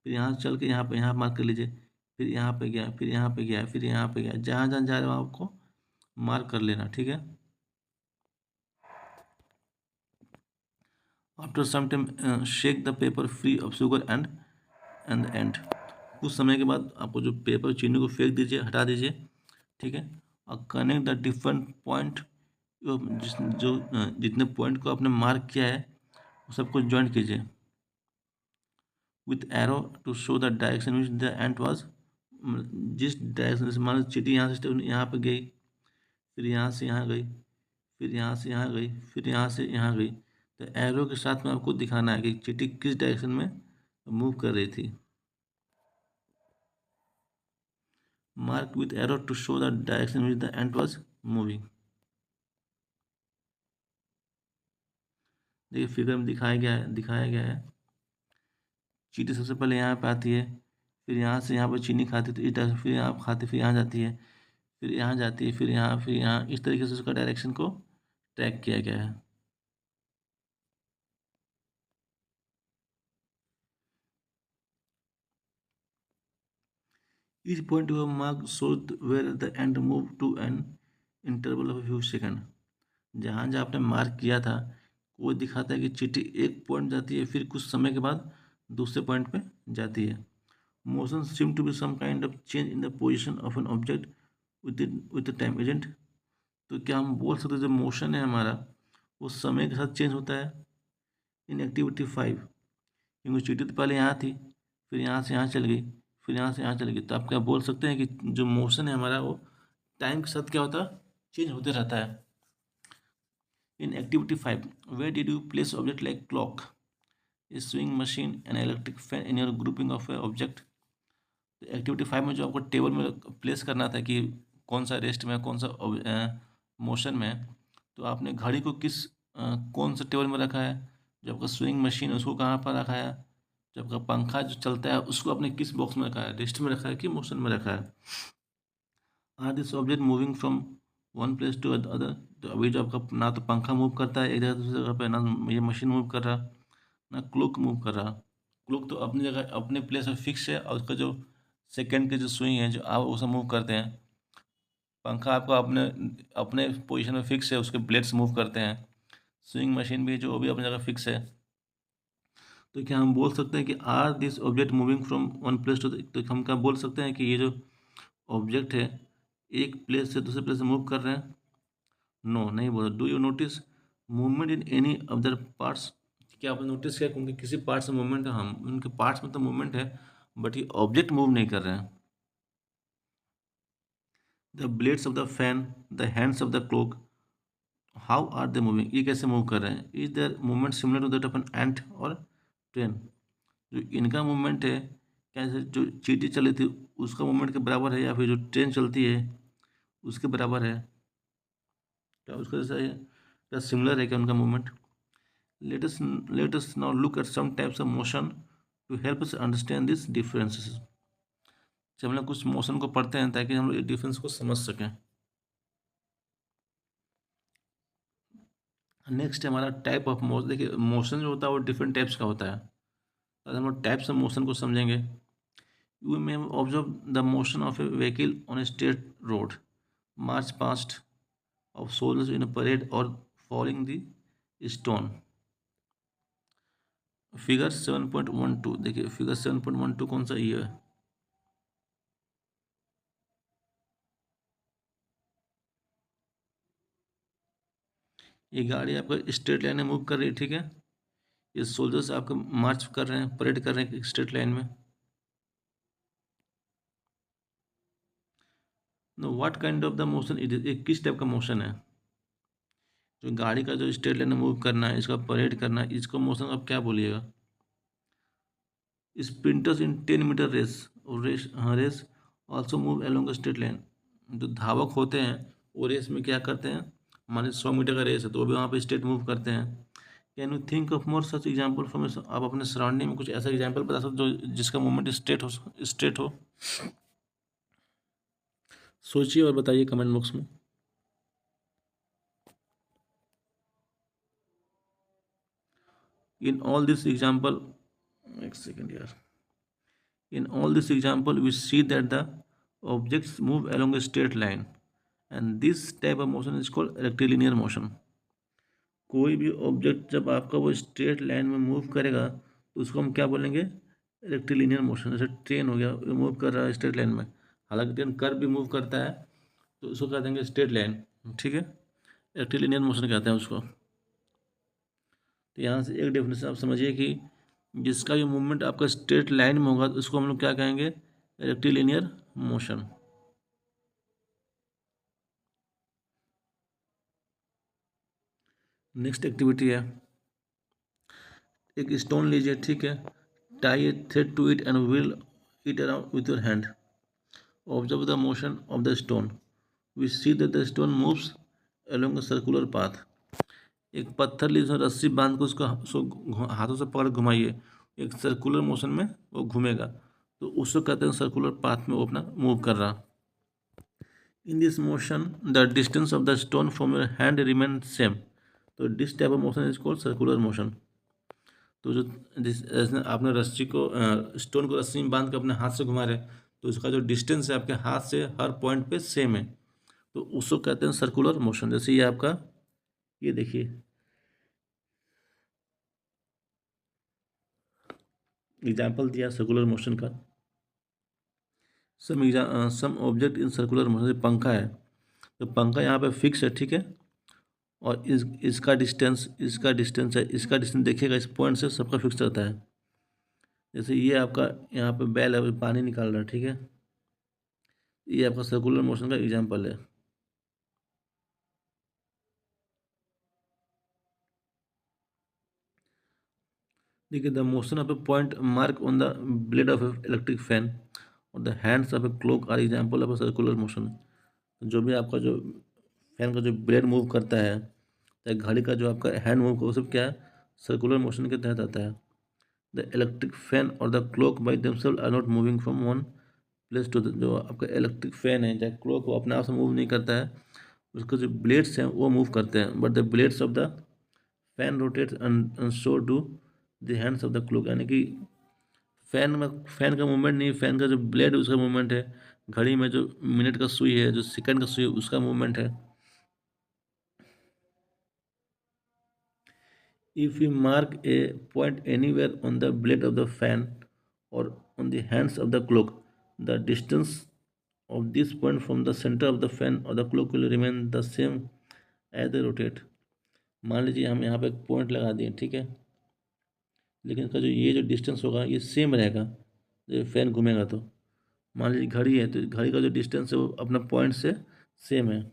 फिर यहाँ से चल के यहाँ पे यहाँ मार्क कर लीजिए, फिर यहाँ पे गया, फिर यहाँ पे गया, फिर यहाँ पे गया, जहाँ जहाँ जा रहे हो आपको मार्क कर लेना, ठीक है। After some time shake the paper free of sugar and and. कुछ समय के बाद आपको जो पेपर चीनी को फेंक दीजिए, हटा दीजिए, ठीक है, और कनेक्ट द डिफरेंट पॉइंट, जितने पॉइंट को आपने मार्क किया है वो सबको ज्वाइन कीजिए with arrow to show the direction which the ant was. जिस डायरेक्शन से मान लो चींटी यहाँ से यहाँ पे गई, फिर यहाँ से यहाँ गई, फिर यहाँ से यहाँ गई, फिर यहाँ से यहाँ गई, तो एरो के साथ में आपको दिखाना है कि चींटी किस डायरेक्शन में मूव कर रही थी। Mark with arrow to show the direction which the ant was moving. देखिए फिगर में दिखाया गया है चींटी सबसे पहले यहाँ पे आती है, फिर यहाँ से यहाँ पर चीनी खाती है तो इस डायरेक्शन, फिर यहाँ खाती, फिर यहाँ जाती है, फिर यहाँ जाती है, फिर यहाँ, इस तरीके से उसका डायरेक्शन को ट्रैक किया गया है। Each point you have marked shows where the end moved to an interval of a few seconds। जहाँ जहाँ आपने मार्क किया था वो दिखाता है कि चींटी एक पॉइंट जाती है, फिर कुछ समय के बाद दूसरे पॉइंट पे जाती है। Motion seem to be some kind of change in the position of an object with time agent. तो क्या हम बोल सकते हैं जो मोशन है हमारा वो समय के साथ चेंज होता है। इन एक्टिविटी 5, क्योंकि चींटी तो पहले यहाँ थी, फिर यहाँ से यहाँ चल गई, फिर यहाँ से यहाँ चल गई, तो आप क्या बोल सकते हैं कि जो मोशन है हमारा वो टाइम के साथ क्या होता है, चेंज होते रहता है। In activity 5, where did you place object like clock, a swing machine, an electric fan in your grouping of a object. Activity 5 में जो आपको टेबल में प्लेस करना था कि कौन सा रेस्ट में, कौन सा मोशन में, तो आपने घड़ी को कौन सा टेबल में रखा है, जो आपका स्विंग मशीन है उसको कहाँ पर रखा है, जो आपका पंखा जो चलता है उसको आपने किस बॉक्स में रखा है, रेस्ट में रखा है कि मोशन में रखा है। Are this object moving from one place to other. तो अभी जो आपका ना तो पंखा मूव करता है एक जगह दूसरी जगह पे, ना ये मशीन मूव कर रहा, ना क्लॉक मूव कर रहा। क्लॉक तो अपनी जगह अपने प्लेस में फिक्स है और उसका जो सेकंड के जो स्विंग है जो आप उसे मूव करते हैं। पंखा आपका अपने अपने पोजीशन में फिक्स है, उसके ब्लेड्स मूव करते हैं। स्विंग मशीन भी जो वो भी अपनी जगह फिक्स है। तो क्या हम बोल सकते हैं कि are this object moving from one place to, तो हम क्या बोल सकते हैं कि ये जो ऑब्जेक्ट है एक प्लेस से दूसरे प्लेस से मूव कर रहे हैं। नो, नहीं बोल। Do you notice movement in any other parts. क्या आपने नोटिस किया कि उनके किसी पार्ट्स में मूवमेंट है। हम उनके पार्ट्स में तो मूवमेंट है बट ये ऑब्जेक्ट मूव नहीं कर रहे हैं। The blades of the fan, the hands of the clock, how are they moving, ये कैसे मूव कर रहे हैं। Is there movement similar to that of an ant और ट्रेन। जो इनका मूवमेंट है कैसे जो चींटी चली थी उसका मूवमेंट के बराबर है, या फिर जो ट्रेन चलती है उसके बराबर है, क्या उसका जैसा है, क्या सिमिलर है क्या उनका movement. Let us now look at some types of motion to help us understand these differences. जब हम लोग कुछ मोशन को पढ़ते हैं ताकि हम लोग डिफरेंस को समझ सकें। नेक्स्ट है हमारा टाइप ऑफ मोशन। देखिए मोशन जो होता है वो डिफरेंट टाइप्स का होता है। अगर हम लोग टाइप्स ऑफ मोशन को समझेंगे, you may observe the motion of A vehicle on a straight road, march past of soldiers in a parade और फॉलोइंग द स्टोन। फिगर 7.12 देखिए, फिगर 7.12 कौन सा ये है। ये गाड़ी आपका स्ट्रेट लाइन में मूव कर रही है, ठीक है। ये सोल्जर्स आपका मार्च कर रहे हैं, परेड कर रहे हैं स्ट्रेट लाइन में। Know what kind of the motion it is, ये किस टाइप का मोशन है। जो गाड़ी का जो स्ट्रेट लाइन में मूव करना है, इसका परेड करना है, इसको मोशन आप क्या बोलिएगा। स्प्रिंटर्स इन 10 मीटर रेस, और race also move along straight line. जो धावक होते हैं वो रेस में क्या करते हैं, मान लीजिए 100 मीटर का रेस है तो वो भी वहाँ पे स्ट्रेट मूव करते हैं। Can you think of more such example from, आप अपने सराउंडिंग में कुछ ऐसा एग्जाम्पल बता सकते हो जिसका मूवमेंट स्ट्रेट हो। सोचिए और बताइए कमेंट बॉक्स में। इन ऑल दिस एग्जाम्पल, एक सेकेंड यार, in all this example we see that the objects move along a straight line, and this type of motion is called rectilinear motion। कोई भी object जब आपका वो straight line में move करेगा तो उसको हम क्या बोलेंगे, रेक्टिलिनियर मोशन। जैसे ट्रेन हो गया, मूव कर रहा है स्ट्रेट लाइन में, हालांकि ट्रेन कर्व भी मूव करता है तो उसको कह देंगे स्ट्रेट लाइन, ठीक है। रेक्टिलिनियर मोशन कहते हैं उसको। तो यहाँ से एक डेफिनेशन आप समझिए कि जिसका भी मूवमेंट आपका स्ट्रेट लाइन में होगा तो उसको हम लोग क्या कहेंगे, रेक्टिलिनियर मोशन। नेक्स्ट एक्टिविटी है, एक स्टोन लीजिए, ठीक है, tie a thread to it and wheel it around with your hand. Observe the motion of the stone, we see that the stone moves along a circular path. एक पत्थर लीजिए, उसमें रस्सी बांध कर उसको हाथों से पकड़ घुमाइए, एक सर्कुलर मोशन में वो घूमेगा, तो उसको कहते हैं सर्कुलर पाथ में वो अपना मूव कर रहा। In this motion the distance of the stone from your hand remain same, तो this type of motion is called circular motion. तो जो जैसे आपने रस्सी को स्टोन को रस्सी में बांध कर अपने हाथ से घुमा रहे, तो उसका जो डिस्टेंस है आपके हाथ से हर पॉइंट पे सेम है, तो उसको कहते हैं सर्कुलर मोशन। जैसे ये आपका, ये देखिए एग्जाम्पल दिया सर्कुलर मोशन का। Some object in circular motion, पंखा है तो पंखा यहाँ पे फिक्स है, ठीक है, और इसका डिस्टेंस है, इसका डिस्टेंस देखिएगा इस पॉइंट से सबका फिक्स रहता है। जैसे ये आपका यहाँ पे बैल है, पानी निकाल रहा है, ठीक है, ये आपका सर्कुलर मोशन का एग्जाम्पल है। देखिए the motion of a point mark on the blade of electric fan और the hands of a clock are example of a circular motion. जो भी आपका जो फैन का जो ब्लेड मूव करता है, चाहे घड़ी का जो आपका हैंड मूव कर, वो सब क्या है, सर्कुलर मोशन के तहत आता है। द इलेक्ट्रिक फैन और the clock by themselves are not moving from one place to, जो आपका इलेक्ट्रिक फैन है चाहे क्लॉक, वो अपने आप से मूव नहीं करता है, उसके जो ब्लेड्स हैं वो मूव करते हैं, but the blades of the fan rotates and so do the hands of the clock. यानी कि फैन का मूवमेंट नहीं, फैन का जो ब्लेड है उसका मूवमेंट है, घड़ी में जो मिनट का सुई है, जो सेकंड का सुई है, उसका मूवमेंट है। If we mark a point anywhere on the blade of the fan or on the hands of the clock, the distance of this point from the center of the fan or the clock will remain the same as they rotate। मान लीजिए हम यहाँ पे एक point लगा दिए, ठीक है, लेकिन इसका जो ये जो डिस्टेंस होगा ये सेम रहेगा जब फैन घूमेगा। तो मान लीजिए घड़ी है तो घड़ी का जो डिस्टेंस है वो अपना पॉइंट से सेम है।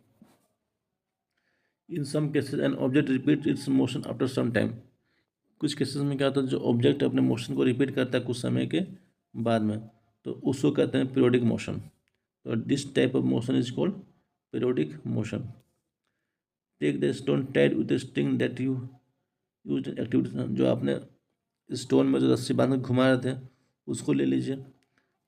In some cases an object repeat its motion after some time, कुछ केसेस में क्या होता है, जो ऑब्जेक्ट अपने मोशन को रिपीट करता है कुछ समय के बाद में, तो उसको कहते हैं पीरियोडिक मोशन। तो this type of motion is called periodic motion. Take the stone tied with the string that you use activity, जो आपने स्टोन में जो रस्सी बांध कर घुमा रहे थे उसको ले लीजिए।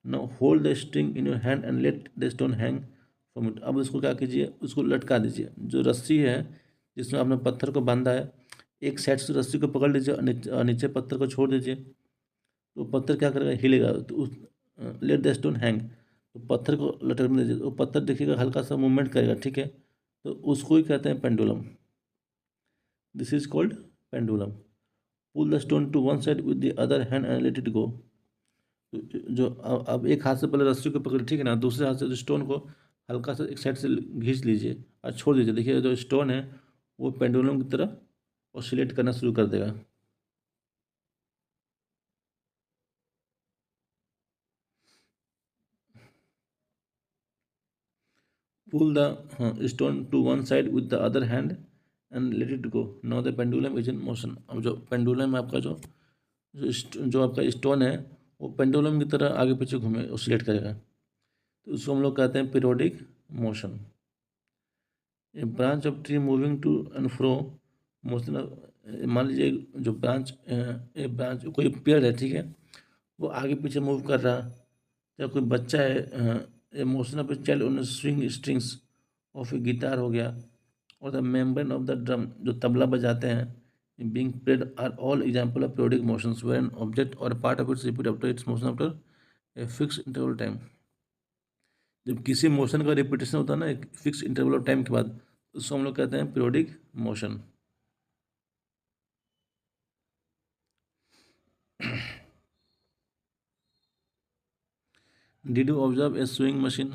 Now hold the string in your hand and let the stone hang from it. अब उसको क्या कीजिए, उसको लटका दीजिए। जो रस्सी है जिसमें आपने पत्थर को बांधा है, एक साइड से रस्सी को पकड़ लीजिए और नीचे पत्थर को छोड़ दीजिए। तो पत्थर क्या करेगा, हिलेगा। तो उस लेट द स्टोन हैंग, तो पत्थर को लटकने दीजिए, तो पत्थर देखिएगा हल्का सा मूवमेंट करेगा, ठीक है। तो उसको ही कहते हैं pendulum. This is called pendulum. Pull the stone to one side with the other hand and let it go. जो अब एक हाथ से पहले रस्सी को पकड़, ठीक है ना, दूसरे हाथ से स्टोन को हल्का सा एक साइड से घींच लीजिए और छोड़ दीजिए। देखिए जो स्टोन है वो पेंडुलम की तरह ऑसिलेट करना शुरू कर देगा। Pull the stone to one side with the other hand and let it go. Now the pendulum is in motion. अब जो पेंडुलम है आपका, जो आपका स्टोन है वो पेंडुलम की तरह आगे पीछे घूमे, ऑसिलेट करेगा। तो उसको हम लोग कहते हैं periodic motion. A branch of tree moving to and fro motion. मान लीजिए जो ब्रांच कोई पेड़ है, ठीक है, वो आगे पीछे मूव कर रहा, या कोई बच्चा है, a motion of a child on swing strings of a guitar हो गया, और the membrane of the drum, जो तबला बजाते हैं, being played, are all example of periodic motions where an object और part of its repeat after its motion after a fix interval time. जब किसी motion का रिपीटेशन होता है ना एक फिक्स इंटरवल ऑफ टाइम के बाद, उसको हम लोग कहते हैं periodic motion. Did you observe a swing machine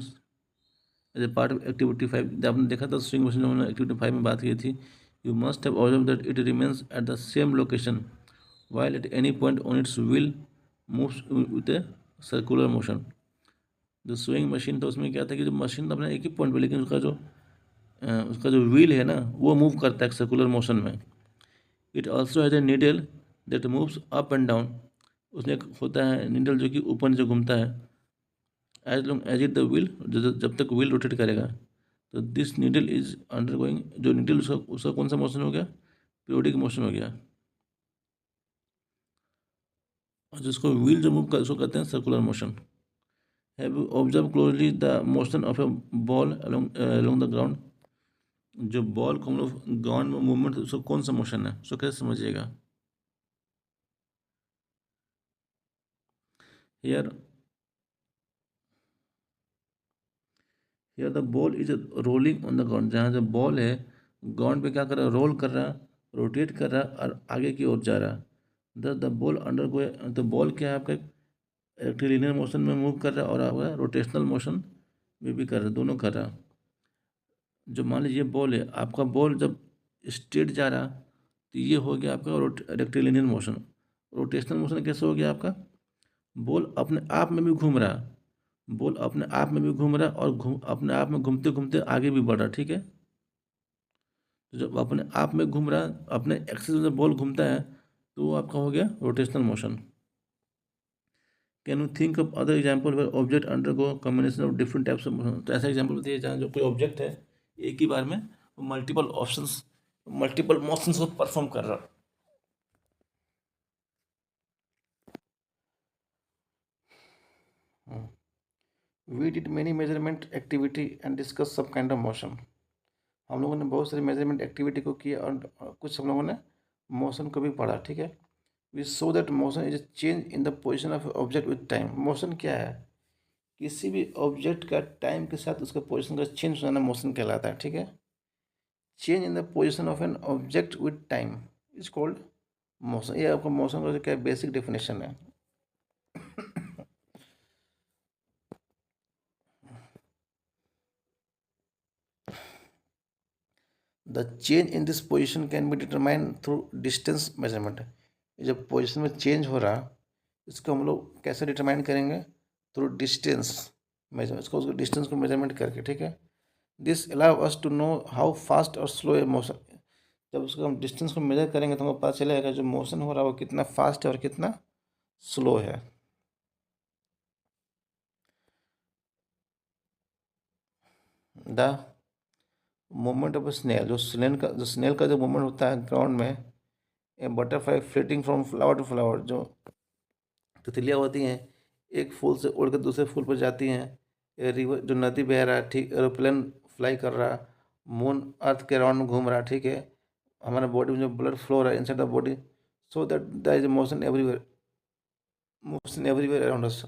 as a part of activity 5? आपने देखा था स्विंग मशीन, हमने एक्टिविटी 5 में बात की थी। You must have observe that it remains at the same location while at any point on its wheel moves with a circular motion। जो swing machine था उसमें क्या था कि जो मशीन था अपना एक ही पॉइंट पे, लेकिन उसका जो व्हील है ना वो मूव करता है सर्कुलर मोशन में। It also has a needle that moves up and down. उसमें एक होता है नीडल जो कि ऊपर नीचे घूमता है, as long as it the wheel, जब तक व्हील रोटेट करेगा। तो this needle is undergoing, जो नीडल उसका कौन सा मोशन हो गया, पीरियोडिक मोशन हो गया। और जिसको व्हील जो मूव कर उसको कहते हैं circular motion. Have you observe closely the motion of A ball along the ground? जो बॉल को हम लोग ग्राउंड में मूवमेंट, उसको कौन सा मोशन है, उसको कैसे समझिएगा। Here here the ball is rolling on the ground. जहाँ जो बॉल है ग्राउंड पे क्या कर रहा है, रोल कर रहा, रोटेट कर रहा और आगे की ओर जा रहा। द बॉल अंडर गो, तो बॉल क्या है आपका एक लीनियर मोशन में मूव कर रहा है और आपका रोटेशनल मोशन में भी कर रहा है, दोनों कर रहा। जो मान लीजिए बॉल है आपका, बॉल जब स्ट्रेट जा रहा तो ये हो गया आपका रेक्टिलिनियर मोशन। रोटेशनल मोशन कैसे हो गया आपका, बॉल अपने आप में भी घूम रहा, बॉल अपने आप में भी घूम रहा और अपने आप में घूमते घूमते आगे भी बढ़ रहा, ठीक है। तो जब अपने आप में घूम रहा, अपने एक्सिस में जब बॉल घूमता है तो वो आपका हो गया rotational motion. Can you think of other example where object undergo combination of different types of motion? तो ऐसा एग्जाम्पल बताइए जहाँ जो कोई ऑब्जेक्ट है एक ही बार में मल्टीपल मोशंस को परफॉर्म कर रहा। We did many measurement activity and discuss सब काइंड ऑफ मोशन। हम लोगों ने बहुत सारी मेजरमेंट एक्टिविटी को किया और कुछ हम लोगों ने मोशन को भी पढ़ा, ठीक है। We saw that motion is change in the position of object with time. Motion क्या है, किसी भी ऑब्जेक्ट का टाइम के साथ उसका पोजिशन का चेंज होना मोशन कहलाता है, ठीक है। Change in the position of an object with time is called motion. ये आपका मोशन का क्या बेसिक डेफिनेशन है। The change in this position can be determine through distance measurement. जब पोजिशन में चेंज हो रहा इसको हम लोग कैसे डिटरमाइन करेंगे, थ्रू डिस्टेंस मेजर, इसको उसको डिस्टेंस को मेजरमेंट करके, ठीक है। This allow us to know how fast और स्लो ए मोशन। जब उसको हम डिस्टेंस को मेजर करेंगे तो हमको पता चलेगा जो मोशन हो रहा है वो कितना फास्ट है और कितना स्लो है। The movement of a snail, जो स्नेल का जो मूवमेंट होता है ग्राउंड में, a butterfly flitting from flower to flower, जो तितलियाँ होती हैं एक फूल से उड़ कर दूसरे फूल पर जाती हैं, ए रिवर जो नदी बह रहा है, ठीक एरोप्लेन फ्लाई कर रहा, मून अर्थ के राउंड में घूम रहा, ठीक है, हमारे बॉडी में जो ब्लड फ्लो रहा है inside the body, so that that is motion everywhere around us.